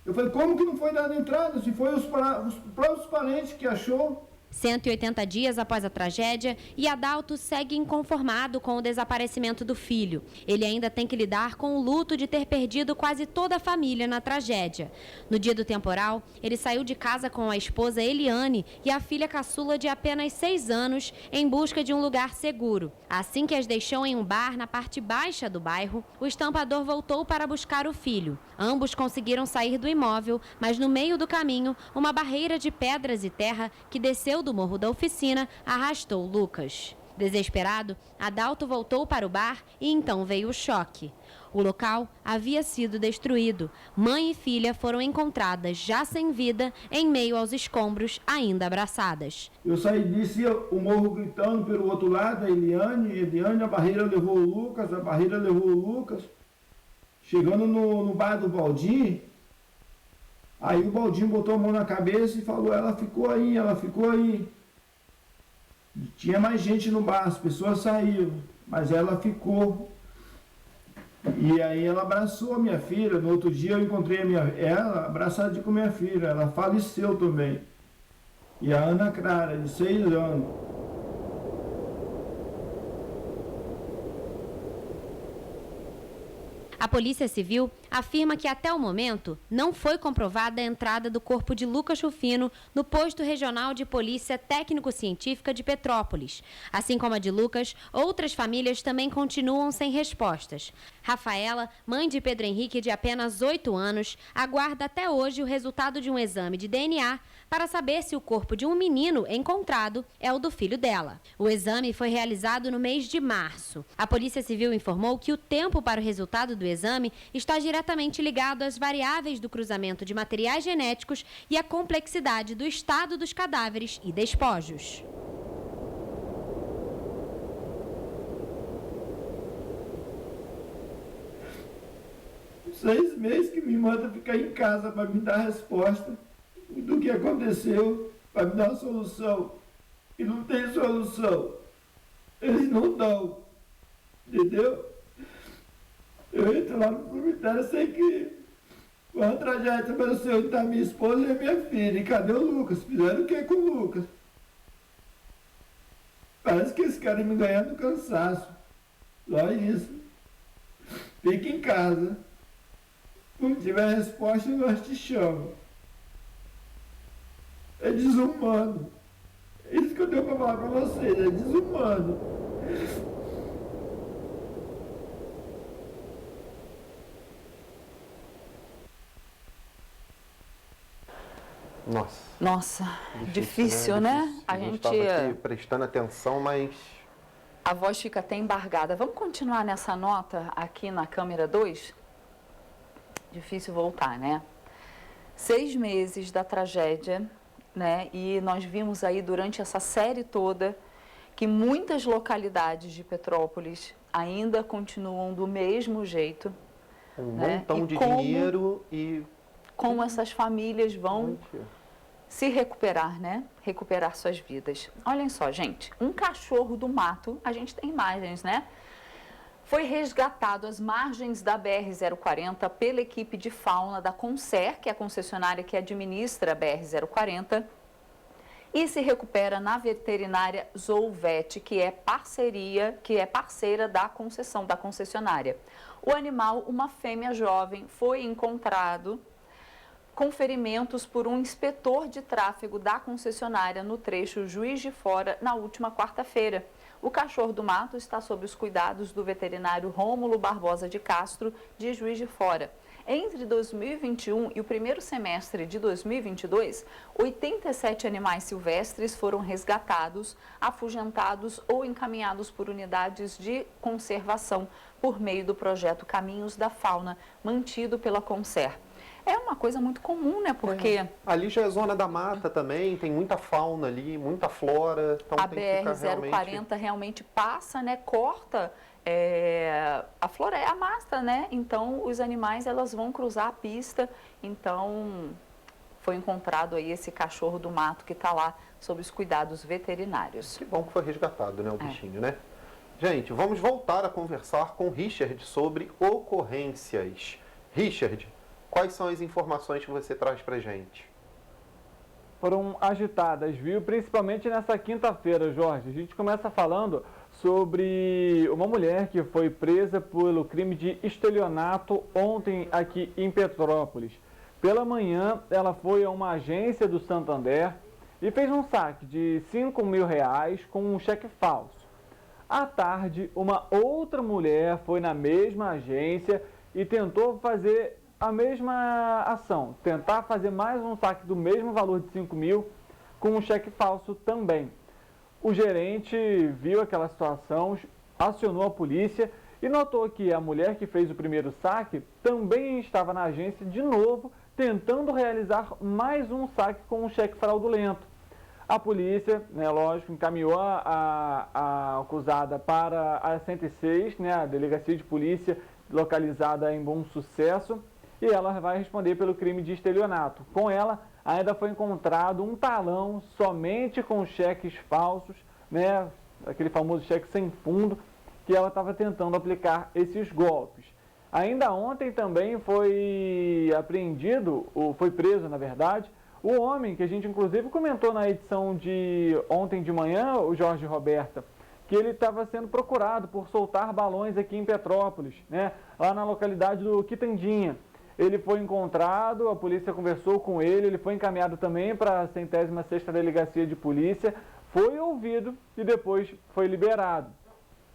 eu falei, como que não foi dada entrada? Se foi os próprios parentes que achou. 180 dias após a tragédia, e Adalto segue inconformado com o desaparecimento do filho. Ele ainda tem que lidar com o luto de ter perdido quase toda a família na tragédia. No dia do temporal, ele saiu de casa com a esposa Eliane e a filha caçula de apenas 6 anos em busca de um lugar seguro. Assim que as deixou em um bar na parte baixa do bairro, o estampador voltou para buscar o filho. Ambos conseguiram sair do imóvel, mas no meio do caminho, uma barreira de pedras e terra que desceu do morro da oficina arrastou Lucas. Desesperado, Adalto voltou para o bar e então veio o choque. O local havia sido destruído. Mãe e filha foram encontradas já sem vida em meio aos escombros, ainda abraçadas. Eu saí desse o morro gritando pelo outro lado, a Eliane, a barreira levou o Lucas, Chegando no bar do Baldinho, aí o Baldinho botou a mão na cabeça e falou, ela ficou aí. Tinha mais gente no bar, as pessoas saíram, mas ela ficou. E aí ela abraçou a minha filha. No outro dia eu encontrei ela abraçada com minha filha. Ela faleceu também. E a Ana Clara, de 6 anos. A Polícia Civil afirma que até o momento não foi comprovada a entrada do corpo de Lucas Rufino no posto regional de polícia técnico-científica de Petrópolis. Assim como a de Lucas, outras famílias também continuam sem respostas. Rafaela, mãe de Pedro Henrique de apenas 8 anos, aguarda até hoje o resultado de um exame de DNA para saber se o corpo de um menino encontrado é o do filho dela. O exame foi realizado no mês de março. A Polícia Civil informou que o tempo para o resultado do exame está diretamente ligado às variáveis do cruzamento de materiais genéticos e à complexidade do estado dos cadáveres e despojos. Seis meses que me manda ficar em casa para me dar resposta do que aconteceu, para me dar uma solução. E não tem solução. Eles não dão. Entendeu? Eu entro lá no cemitério, sei que foi uma tragédia, mas eu sei onde está minha esposa e a minha filha. E cadê o Lucas? Fizeram o que com o Lucas? Parece que eles querem me ganhar no cansaço. Só isso. Fica em casa. Quando tiver resposta, nós te chamamos. É desumano. É isso que eu tenho para falar para vocês, é desumano. Nossa, difícil, né? A gente estava aqui prestando atenção, mas a voz fica até embargada. Vamos continuar nessa nota aqui na câmera 2? Difícil voltar, né? 6 meses da tragédia, né? E nós vimos aí durante essa série toda que muitas localidades de Petrópolis ainda continuam do mesmo jeito. Montão de dinheiro e como essas famílias vão se recuperar, né? Recuperar suas vidas. Olhem só, gente, um cachorro do mato, a gente tem imagens, né? Foi resgatado às margens da BR-040 pela equipe de fauna da Concer, que é a concessionária que administra a BR-040, e se recupera na veterinária Zoovet, que é parceira da concessionária. O animal, uma fêmea jovem, foi encontrado com ferimentos por um inspetor de tráfego da concessionária no trecho Juiz de Fora na última quarta-feira. O cachorro do mato está sob os cuidados do veterinário Rômulo Barbosa de Castro, de Juiz de Fora. Entre 2021 e o primeiro semestre de 2022, 87 animais silvestres foram resgatados, afugentados ou encaminhados por unidades de conservação por meio do projeto Caminhos da Fauna, mantido pela Conser. É uma coisa muito comum, né? Porque ali já é zona da mata também, tem muita fauna ali, muita flora. Então a BR-040 realmente passa, né? Corta a floresta, a mata, né? Então os animais elas vão cruzar a pista. Então foi encontrado aí esse cachorro do mato que está lá sob os cuidados veterinários. Que bom que foi resgatado, né? O bichinho, né? Gente, vamos voltar a conversar com o Richard sobre ocorrências. Richard, quais são as informações que você traz pra gente? Foram agitadas, viu? Principalmente nessa quinta-feira, Jorge. A gente começa falando sobre uma mulher que foi presa pelo crime de estelionato ontem aqui em Petrópolis. Pela manhã, ela foi a uma agência do Santander e fez um saque de R$5.000 com um cheque falso. À tarde, uma outra mulher foi na mesma agência e tentou fazer a mesma ação, tentar fazer mais um saque do mesmo valor de 5.000 com um cheque falso também. O gerente viu aquela situação, acionou a polícia e notou que a mulher que fez o primeiro saque também estava na agência de novo, tentando realizar mais um saque com um cheque fraudulento. A polícia, né, lógico, encaminhou a acusada para a 106, né, a delegacia de polícia localizada em Bom Sucesso, e ela vai responder pelo crime de estelionato. Com ela, ainda foi encontrado um talão somente com cheques falsos, né, aquele famoso cheque sem fundo, que ela estava tentando aplicar esses golpes. Ainda ontem também foi apreendido, ou foi preso, na verdade, o homem que a gente inclusive comentou na edição de ontem de manhã, o Jorge Roberta, que ele estava sendo procurado por soltar balões aqui em Petrópolis, né, lá na localidade do Quitandinha. Ele foi encontrado, a polícia conversou com ele foi encaminhado também para a 106ª Delegacia de Polícia, foi ouvido e depois foi liberado.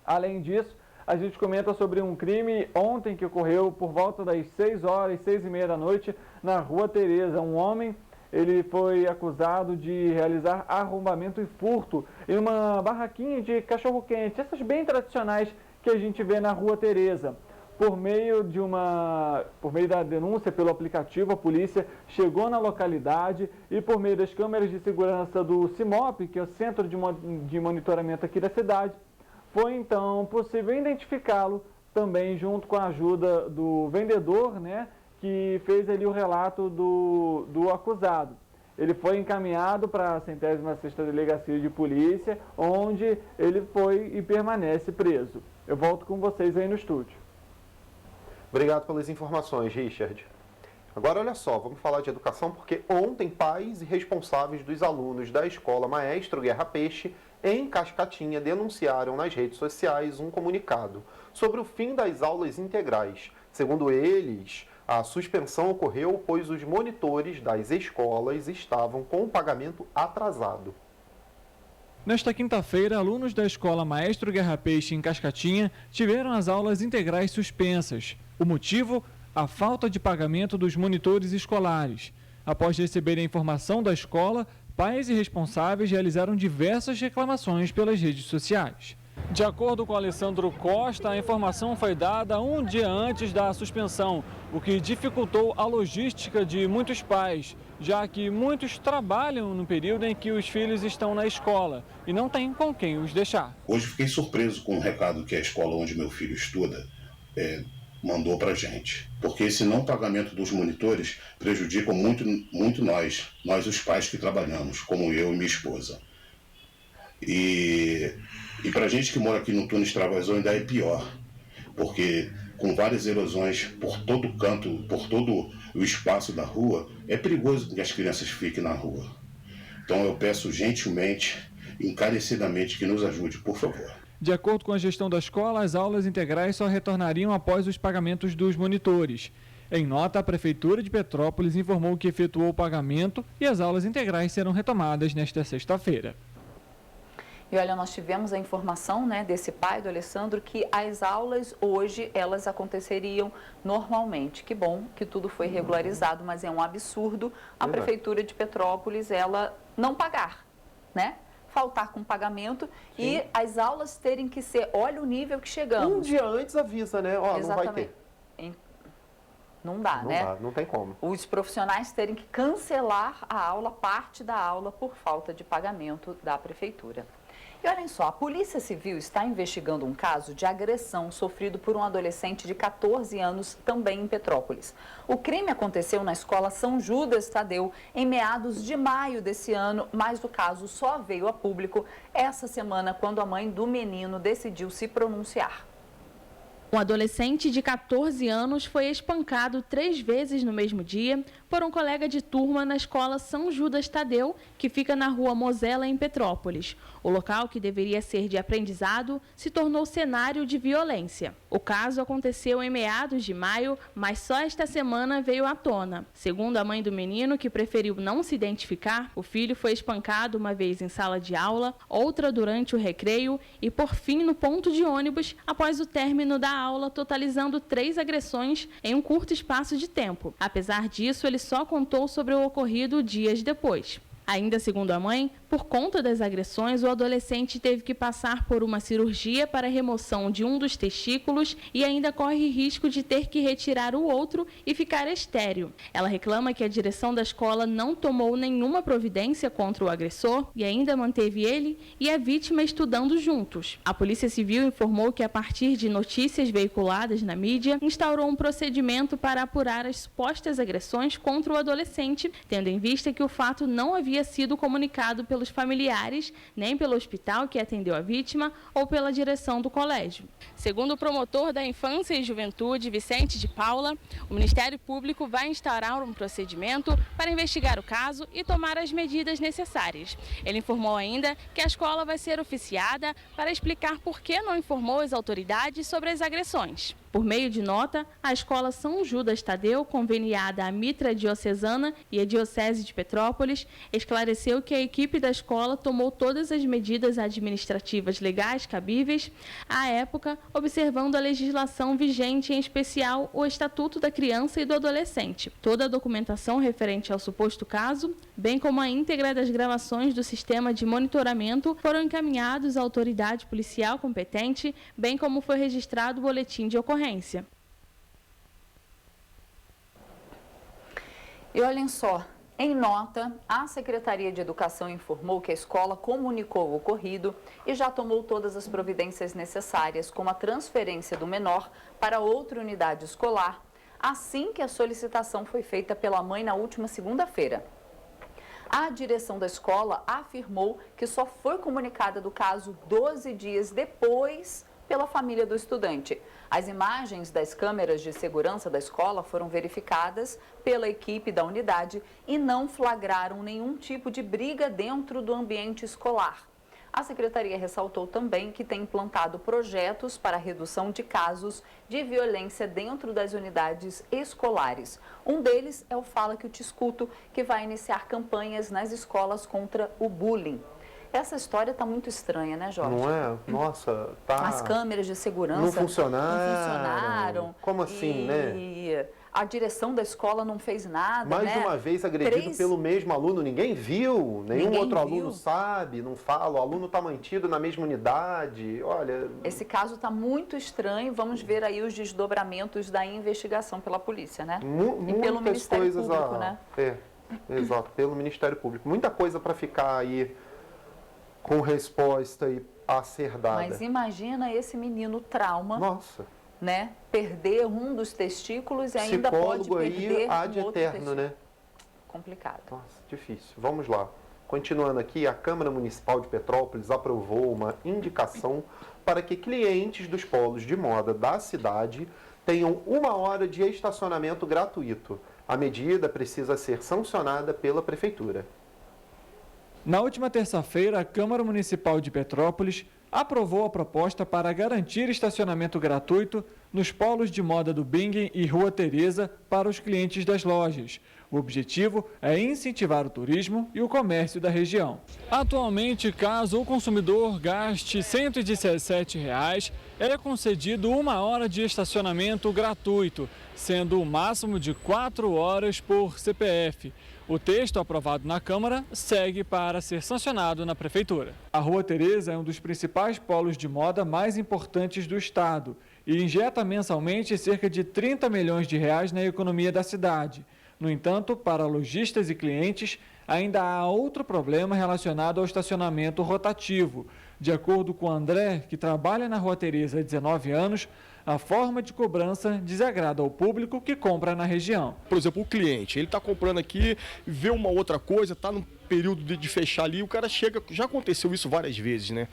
Além disso, a gente comenta sobre um crime ontem que ocorreu por volta das 6h, 6h30 da noite, na Rua Tereza. Um homem, ele foi acusado de realizar arrombamento e furto em uma barraquinha de cachorro-quente, essas bem tradicionais que a gente vê na Rua Tereza. Por meio da denúncia pelo aplicativo, a polícia chegou na localidade e por meio das câmeras de segurança do CIMOP, que é o Centro de Monitoramento aqui da cidade, foi então possível identificá-lo também junto com a ajuda do vendedor, né, que fez ali o relato do acusado. Ele foi encaminhado para a 106ª Delegacia de Polícia, onde ele foi e permanece preso. Eu volto com vocês aí no estúdio. Obrigado pelas informações, Richard. Agora, olha só, vamos falar de educação, porque ontem pais e responsáveis dos alunos da Escola Maestro Guerra Peixe, em Cascatinha, denunciaram nas redes sociais um comunicado sobre o fim das aulas integrais. Segundo eles, a suspensão ocorreu pois os monitores das escolas estavam com o pagamento atrasado. Nesta quinta-feira, alunos da Escola Maestro Guerra Peixe, em Cascatinha, tiveram as aulas integrais suspensas. O motivo? A falta de pagamento dos monitores escolares. Após receberem a informação da escola, pais e responsáveis realizaram diversas reclamações pelas redes sociais. De acordo com Alessandro Costa, a informação foi dada um dia antes da suspensão, o que dificultou a logística de muitos pais, já que muitos trabalham no período em que os filhos estão na escola e não têm com quem os deixar. Hoje fiquei surpreso com o recado que a escola onde meu filho estuda mandou para a gente, porque esse não pagamento dos monitores prejudica muito nós os pais que trabalhamos, como eu e minha esposa. E para a gente que mora aqui no túnel Extravasão ainda é pior, porque com várias erosões por todo canto, por todo o espaço da rua, é perigoso que as crianças fiquem na rua. Então eu peço gentilmente, encarecidamente, que nos ajude, por favor. De acordo com a gestão da escola, as aulas integrais só retornariam após os pagamentos dos monitores. Em nota, a Prefeitura de Petrópolis informou que efetuou o pagamento e as aulas integrais serão retomadas nesta sexta-feira. E olha, nós tivemos a informação, né, desse pai do Alessandro que as aulas hoje elas aconteceriam normalmente. Que bom que tudo foi regularizado, mas é um absurdo a Prefeitura de Petrópolis ela não pagar, né? Faltar com pagamento. Sim. E as aulas terem que ser, olha o nível que chegamos. Um dia antes avisa, né? Ó, exatamente. Não vai ter. Não dá, né? Não dá, não tem como. Os profissionais terem que cancelar a aula, parte da aula, por falta de pagamento da Prefeitura. E olhem só, a Polícia Civil está investigando um caso de agressão sofrido por um adolescente de 14 anos, também em Petrópolis. O crime aconteceu na escola São Judas Tadeu em meados de maio desse ano, mas o caso só veio a público essa semana, quando a mãe do menino decidiu se pronunciar. Um adolescente de 14 anos foi espancado 3 vezes no mesmo dia por um colega de turma na escola São Judas Tadeu, que fica na rua Mosela, em Petrópolis. O local, que deveria ser de aprendizado, se tornou cenário de violência. O caso aconteceu em meados de maio, mas só esta semana veio à tona. Segundo a mãe do menino, que preferiu não se identificar, o filho foi espancado uma vez em sala de aula, outra durante o recreio e, por fim, no ponto de ônibus, após o término da aula, totalizando 3 agressões em um curto espaço de tempo. Apesar disso, ele só contou sobre o ocorrido dias depois. Ainda segundo a mãe, por conta das agressões, o adolescente teve que passar por uma cirurgia para a remoção de um dos testículos e ainda corre risco de ter que retirar o outro e ficar estéril. Ela reclama que a direção da escola não tomou nenhuma providência contra o agressor e ainda manteve ele e a vítima estudando juntos. A Polícia Civil informou que, a partir de notícias veiculadas na mídia, instaurou um procedimento para apurar as supostas agressões contra o adolescente, tendo em vista que o fato não havia sido comunicado pelos familiares, nem pelo hospital que atendeu a vítima ou pela direção do colégio. Segundo o promotor da Infância e Juventude, Vicente de Paula, o Ministério Público vai instaurar um procedimento para investigar o caso e tomar as medidas necessárias. Ele informou ainda que a escola vai ser oficiada para explicar por que não informou as autoridades sobre as agressões. Por meio de nota, a escola São Judas Tadeu, conveniada à Mitra Diocesana e à Diocese de Petrópolis, esclareceu que a equipe da escola tomou todas as medidas administrativas legais cabíveis à época, observando a legislação vigente, em especial o Estatuto da Criança e do Adolescente. Toda a documentação referente ao suposto caso, bem como a íntegra das gravações do sistema de monitoramento, foram encaminhados à autoridade policial competente, bem como foi registrado o boletim de ocorrência. E olhem só, em nota, a Secretaria de Educação informou que a escola comunicou o ocorrido e já tomou todas as providências necessárias, como a transferência do menor para outra unidade escolar, assim que a solicitação foi feita pela mãe na última segunda-feira. A direção da escola afirmou que só foi comunicada do caso 12 dias depois pela família do estudante. As imagens das câmeras de segurança da escola foram verificadas pela equipe da unidade e não flagraram nenhum tipo de briga dentro do ambiente escolar. A secretaria ressaltou também que tem implantado projetos para a redução de casos de violência dentro das unidades escolares. Um deles é o Fala Que Eu Te Escuto, que vai iniciar campanhas nas escolas contra o bullying. Essa história está muito estranha, né, Jorge? Não é? Nossa, tá... As câmeras de segurança não funcionaram. Não funcionaram. Como assim, né? E a direção da escola não fez nada, Mais de uma vez agredido pelo mesmo aluno, ninguém viu, nenhum outro aluno sabe, não fala, o aluno está mantido na mesma unidade, olha... Esse caso está muito estranho, vamos ver aí os desdobramentos da investigação pela polícia, né? E pelo Ministério Público, né? Exato, pelo Ministério Público. Muita coisa para ficar aí com resposta aí a ser dada. Mas imagina esse menino trauma. Nossa. Né? Perder um dos testículos e ainda pode perder aí ad eterno, né? Complicado. Nossa, difícil. Vamos lá. Continuando aqui, a Câmara Municipal de Petrópolis aprovou uma indicação para que clientes dos polos de moda da cidade tenham 1 hora de estacionamento gratuito. A medida precisa ser sancionada pela Prefeitura. Na última terça-feira, a Câmara Municipal de Petrópolis aprovou a proposta para garantir estacionamento gratuito nos polos de moda do Bingen e Rua Teresa para os clientes das lojas. O objetivo é incentivar o turismo e o comércio da região. Atualmente, caso o consumidor gaste R$ 117, é concedido 1 hora de estacionamento gratuito, sendo o máximo de 4 horas por CPF. O texto aprovado na Câmara segue para ser sancionado na Prefeitura. A Rua Teresa é um dos principais polos de moda mais importantes do estado e injeta mensalmente cerca de R$ 30 milhões na economia da cidade. No entanto, para lojistas e clientes, ainda há outro problema relacionado ao estacionamento rotativo. De acordo com o André, que trabalha na Rua Teresa há 19 anos, a forma de cobrança desagrada ao público que compra na região. Por exemplo, o cliente, ele está comprando aqui, vê uma outra coisa, está no período de fechar ali, o cara chega, já aconteceu isso várias vezes, né?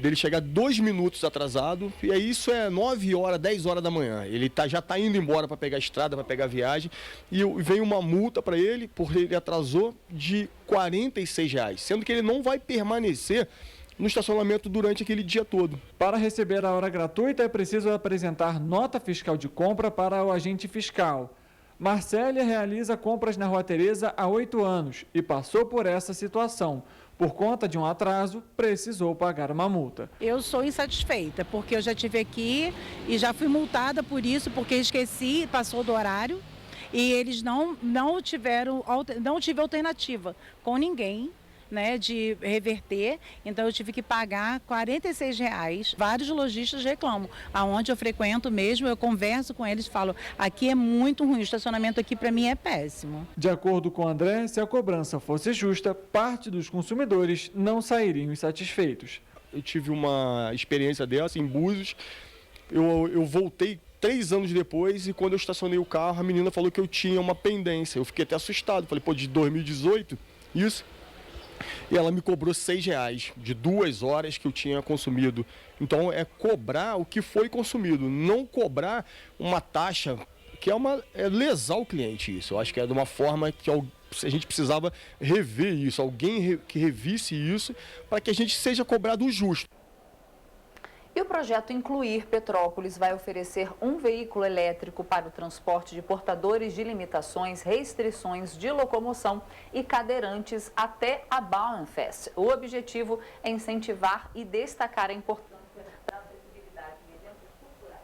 Dele chegar 2 minutos atrasado, e aí isso é 9 horas, 10 horas da manhã. Ele já está indo embora para pegar a estrada, para pegar a viagem, e vem uma multa para ele, porque ele atrasou, de R$ 46, sendo que ele não vai permanecer no estacionamento durante aquele dia todo. Para receber a hora gratuita é preciso apresentar nota fiscal de compra para o agente fiscal. Marcélia realiza compras na Rua Teresa há 8 anos e passou por essa situação. Por conta de um atraso, precisou pagar uma multa. Eu sou insatisfeita, porque eu já estive aqui e já fui multada por isso, porque esqueci, passou do horário e eles não tive alternativa com ninguém, né, de reverter, então eu tive que pagar R$ 46. Vários lojistas reclamam. Aonde eu frequento mesmo, eu converso com eles e falo, aqui é muito ruim, o estacionamento aqui para mim é péssimo. De acordo com o André, se a cobrança fosse justa, parte dos consumidores não sairiam insatisfeitos. Eu tive uma experiência dessa em Búzios, eu voltei 3 anos depois e quando eu estacionei o carro, a menina falou que eu tinha uma pendência. Eu fiquei até assustado, falei, pô, de 2018, isso? E ela me cobrou R$ 6 de 2 horas que eu tinha consumido. Então é cobrar o que foi consumido, não cobrar uma taxa que é lesar o cliente. Isso, eu acho que é de uma forma que a gente precisava rever isso, alguém que revisse isso para que a gente seja cobrado o justo. E o projeto Incluir Petrópolis vai oferecer um veículo elétrico para o transporte de portadores de limitações, restrições de locomoção e cadeirantes até a Bauernfest. O objetivo é incentivar e destacar a importância da acessibilidade de eventos culturais.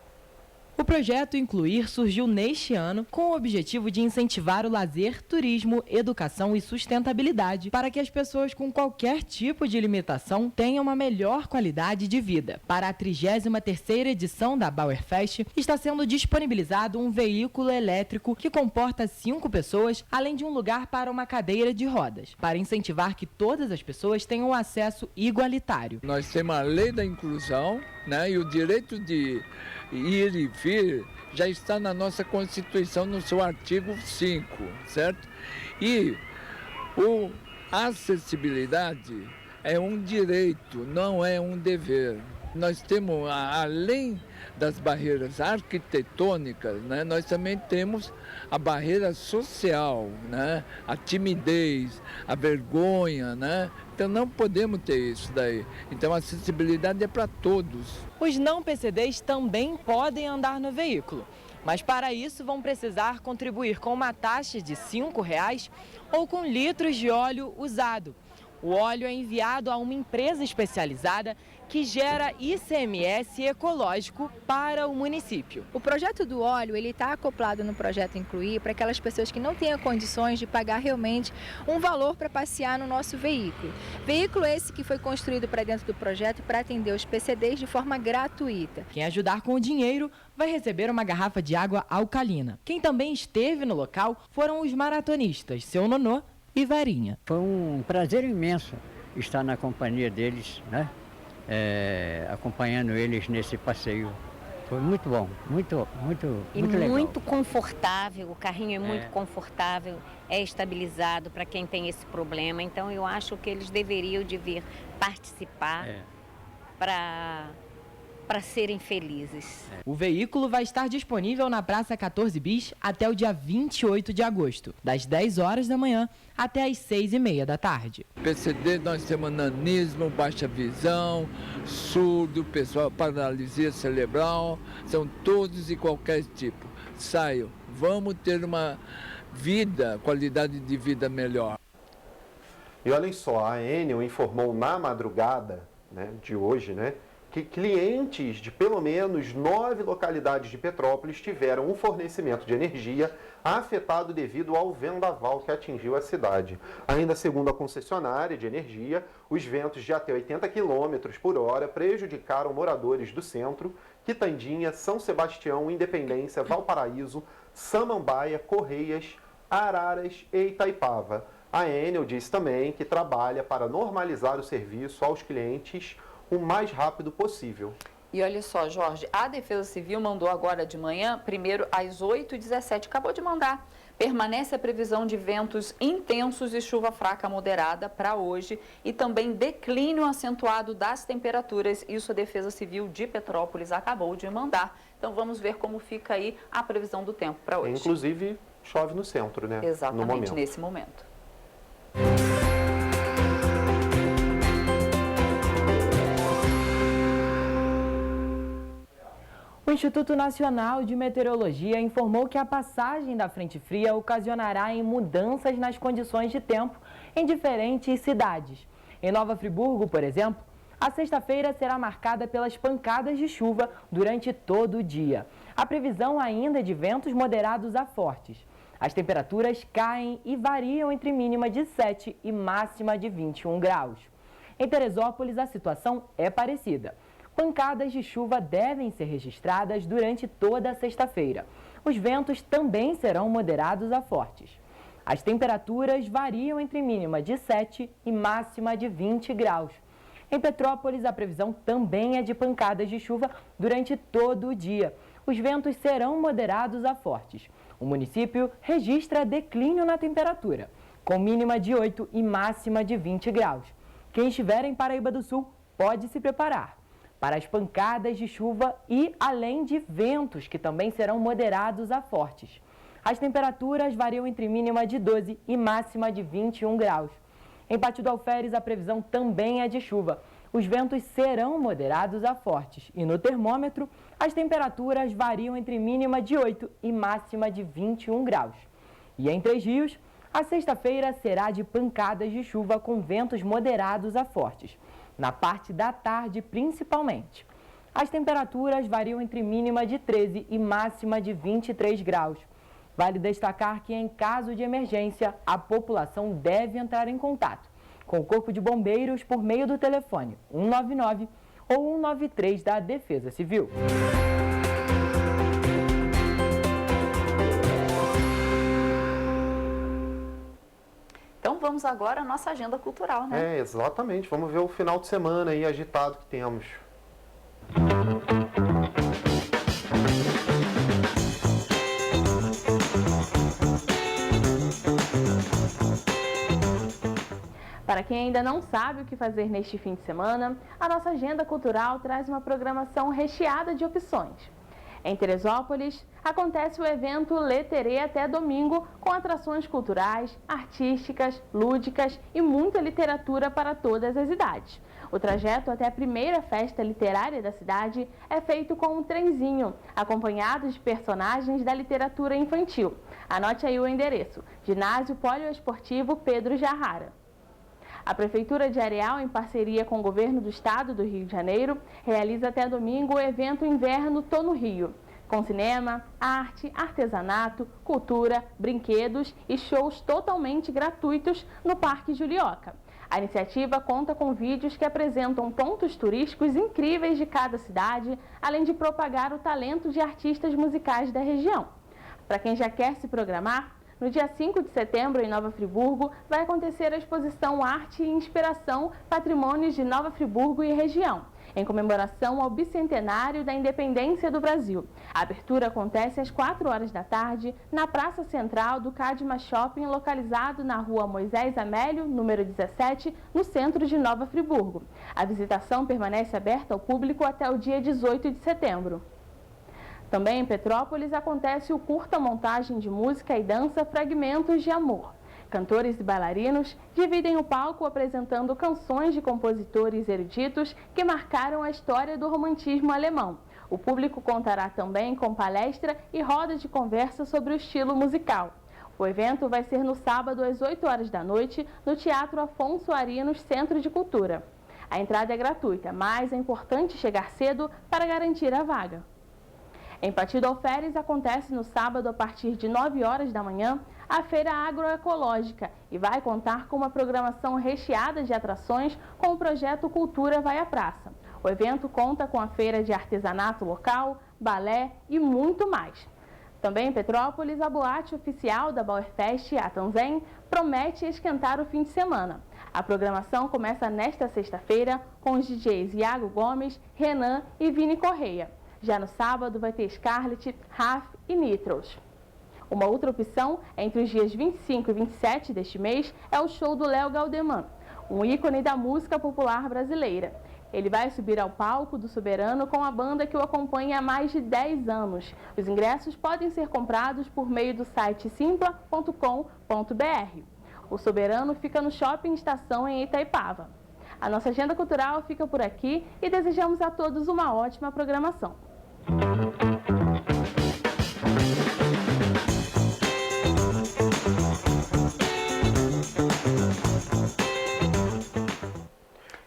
O projeto Incluir surgiu neste ano com o objetivo de incentivar o lazer, turismo, educação e sustentabilidade para que as pessoas com qualquer tipo de limitação tenham uma melhor qualidade de vida. Para a 33ª edição da Bauernfest, está sendo disponibilizado um veículo elétrico que comporta 5 pessoas, além de um lugar para uma cadeira de rodas, para incentivar que todas as pessoas tenham acesso igualitário. Nós temos a lei da inclusão, né, e o direito de ir e vir já está na nossa Constituição, no seu artigo 5, certo? E a acessibilidade é um direito, não é um dever. Nós temos, além das barreiras arquitetônicas, né, nós também temos a barreira social, né, a timidez, a vergonha, né? Então não podemos ter isso daí. Então a acessibilidade é para todos. Os não PCDs também podem andar no veículo, mas para isso vão precisar contribuir com uma taxa de R$ 5 ou com litros de óleo usado. O óleo é enviado a uma empresa especializada que gera ICMS ecológico para o município. O projeto do óleo está acoplado no projeto Incluir para aquelas pessoas que não tenham condições de pagar realmente um valor para passear no nosso veículo. Veículo esse que foi construído para dentro do projeto para atender os PCDs de forma gratuita. Quem ajudar com o dinheiro vai receber uma garrafa de água alcalina. Quem também esteve no local foram os maratonistas, Seu Nonô e Varinha. Foi um prazer imenso estar na companhia deles, né? Acompanhando eles nesse passeio. Foi muito bom, muito legal. Muito confortável, o carrinho é muito confortável, é estabilizado para quem tem esse problema. Então eu acho que eles deveriam de vir participar para para serem felizes. O veículo vai estar disponível na Praça 14 Bis até o dia 28 de agosto, das 10 horas da manhã até as 6h30 da tarde. PCD nós temos nanismo, baixa visão, surdo, pessoal, paralisia cerebral, são todos e qualquer tipo. Saiam, vamos ter uma qualidade de vida melhor. E olhem só, a Enel informou na madrugada, de hoje, que clientes de pelo menos 9 localidades de Petrópolis tiveram um fornecimento de energia afetado devido ao vendaval que atingiu a cidade. Ainda segundo a concessionária de energia, os ventos de até 80 km por hora prejudicaram moradores do centro, Quitandinha, São Sebastião, Independência, Valparaíso, Samambaia, Correias, Araras e Itaipava. A Enel diz também que trabalha para normalizar o serviço aos clientes o mais rápido possível. E olha só, Jorge, a Defesa Civil mandou agora de manhã, primeiro às 8h17, acabou de mandar. Permanece a previsão de ventos intensos e chuva fraca moderada para hoje e também declínio acentuado das temperaturas. Isso a Defesa Civil de Petrópolis acabou de mandar. Então vamos ver como fica aí a previsão do tempo para hoje. Inclusive chove no centro, né? Exatamente, nesse momento. O Instituto Nacional de Meteorologia informou que a passagem da frente fria ocasionará mudanças nas condições de tempo em diferentes cidades. Em Nova Friburgo, por exemplo, a sexta-feira será marcada pelas pancadas de chuva durante todo o dia. A previsão ainda é de ventos moderados a fortes. As temperaturas caem e variam entre mínima de 7 e máxima de 21 graus. Em Teresópolis, a situação é parecida. Pancadas de chuva devem ser registradas durante toda a sexta-feira. Os ventos também serão moderados a fortes. As temperaturas variam entre mínima de 7 e máxima de 20 graus. Em Petrópolis, a previsão também é de pancadas de chuva durante todo o dia. Os ventos serão moderados a fortes. O município registra declínio na temperatura, com mínima de 8 e máxima de 20 graus. Quem estiver em Paraíba do Sul pode se preparar para as pancadas de chuva e além de ventos, que também serão moderados a fortes. As temperaturas variam entre mínima de 12 e máxima de 21 graus. Em Pátio do Alferes, a previsão também é de chuva. Os ventos serão moderados a fortes e no termômetro, as temperaturas variam entre mínima de 8 e máxima de 21 graus. E em Três Rios, a sexta-feira será de pancadas de chuva com ventos moderados a fortes, na parte da tarde principalmente. As temperaturas variam entre mínima de 13 e máxima de 23 graus. Vale destacar que, em caso de emergência, a população deve entrar em contato com o Corpo de Bombeiros por meio do telefone 199 ou 193 da Defesa Civil. Então vamos agora à nossa agenda cultural, né? Exatamente. Vamos ver o final de semana aí agitado que temos. Para quem ainda não sabe o que fazer neste fim de semana, a nossa agenda cultural traz uma programação recheada de opções. Em Teresópolis, acontece o evento Leterê até domingo, com atrações culturais, artísticas, lúdicas e muita literatura para todas as idades. O trajeto até a primeira festa literária da cidade é feito com um trenzinho, acompanhado de personagens da literatura infantil. Anote aí o endereço: Ginásio Poliesportivo Pedro Jarrara. A Prefeitura de Areal, em parceria com o Governo do Estado do Rio de Janeiro, realiza até domingo o evento Inverno Tô no Rio, com cinema, arte, artesanato, cultura, brinquedos e shows totalmente gratuitos no Parque Julioca. A iniciativa conta com vídeos que apresentam pontos turísticos incríveis de cada cidade, além de propagar o talento de artistas musicais da região. Para quem já quer se programar, no dia 5 de setembro, em Nova Friburgo, vai acontecer a exposição Arte e Inspiração Patrimônios de Nova Friburgo e Região. em comemoração ao bicentenário da independência do Brasil. A abertura acontece às 4 horas da tarde na Praça Central do Cadma Shopping, localizado na Rua Moisés Amélio, número 17, no centro de Nova Friburgo. A visitação permanece aberta ao público até o dia 18 de setembro. Também em Petrópolis acontece o curta-montagem de música e dança Fragmentos de Amor. Cantores e bailarinos dividem o palco apresentando canções de compositores eruditos que marcaram a história do romantismo alemão. O público contará também com palestra e rodas de conversa sobre o estilo musical. O evento vai ser no sábado às 8 horas da noite no Teatro Afonso Arinos Centro de Cultura. A entrada é gratuita, mas é importante chegar cedo para garantir a vaga. Em Partido Alferes acontece no sábado, a partir de 9 horas da manhã, a Feira Agroecológica e vai contar com uma programação recheada de atrações com o projeto Cultura Vai à Praça. O evento conta com a feira de artesanato local, balé e muito mais. Também em Petrópolis, a boate oficial da Bauerfest, a Tanzem, promete esquentar o fim de semana. A programação começa nesta sexta-feira com os DJs Iago Gomes, Renan e Vini Correia. Já no sábado vai ter Scarlett, Raf e Nitros. Uma outra opção, entre os dias 25 e 27 deste mês, é o show do Léo Galdeman, um ícone da música popular brasileira. Ele vai subir ao palco do Soberano com a banda que o acompanha há mais de 10 anos. Os ingressos podem ser comprados por meio do site simpla.com.br. O Soberano fica no Shopping Estação em Itaipava. A nossa agenda cultural fica por aqui e desejamos a todos uma ótima programação.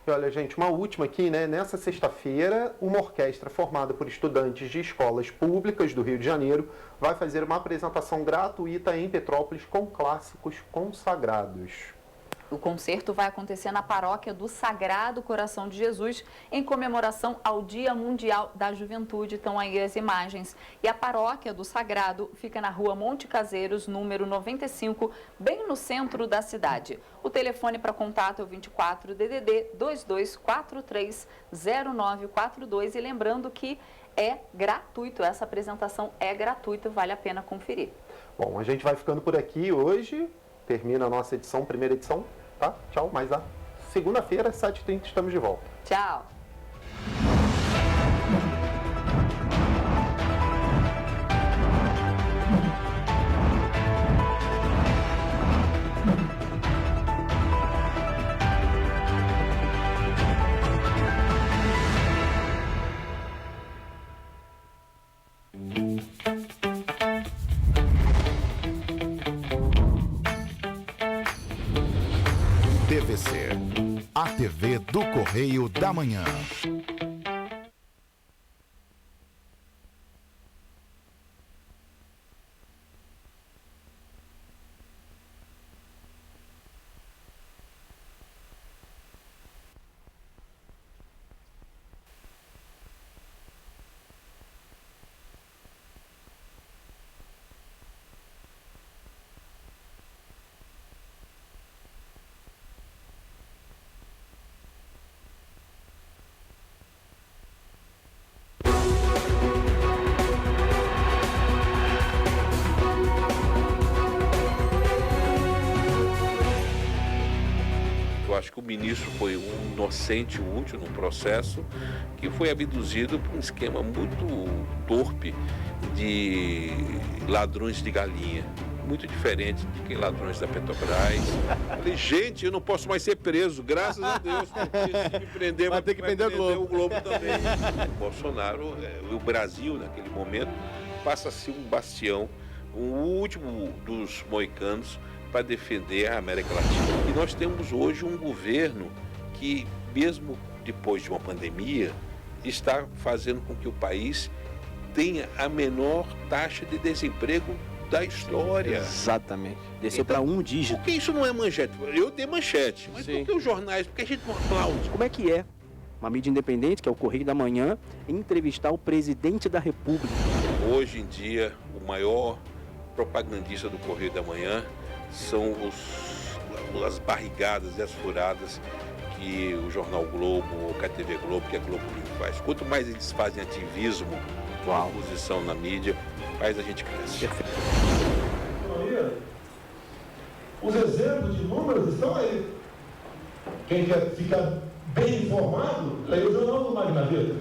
E olha, gente, uma última aqui, né? Nessa sexta-feira, uma orquestra formada por estudantes de escolas públicas do Rio de Janeiro vai fazer uma apresentação gratuita em Petrópolis com clássicos consagrados. O concerto vai acontecer na paróquia do Sagrado Coração de Jesus, em comemoração ao Dia Mundial da Juventude. Estão aí as imagens. E a paróquia do Sagrado fica na rua Monte Caseiros, número 95, bem no centro da cidade. O telefone para contato é o 24 DDD 22430942. E lembrando que é gratuito, essa apresentação é gratuita, vale a pena conferir. Bom, a gente vai ficando por aqui hoje. Termina a nossa edição, primeira edição. Tá? Tchau, mas a segunda-feira, 7h30, estamos de volta. Tchau. TVC, a TV do Correio da Manhã. Eu acho que o ministro foi um inocente útil num processo que foi abduzido por um esquema muito torpe de ladrões de galinha. Muito diferente de que ladrões da Petrobras. Falei, gente, eu não posso mais ser preso, graças a Deus, porque se me prender, vai ter que prender o Globo também. O Bolsonaro, o Brasil, naquele momento, passa a ser um bastião, o último dos moicanos, para defender a América Latina. E nós temos hoje um governo que, mesmo depois de uma pandemia, está fazendo com que o país tenha a menor taxa de desemprego da história. Exatamente. Desceu para um dígito. Por que isso não é manchete? Eu dei manchete, mas por que os jornais? Por que a gente não aplaude? Como é que é uma mídia independente, que é o Correio da Manhã, entrevistar o presidente da República? Hoje em dia, o maior propagandista do Correio da Manhã são as barrigadas e as furadas que que o Jornal Globo, ou que a TV Globo, que a Globo News faz. Quanto mais eles fazem ativismo, oposição na mídia, mais a gente cresce. Os exemplos de números estão aí. Quem quer ficar bem informado, leia o Jornal do Magna Vida.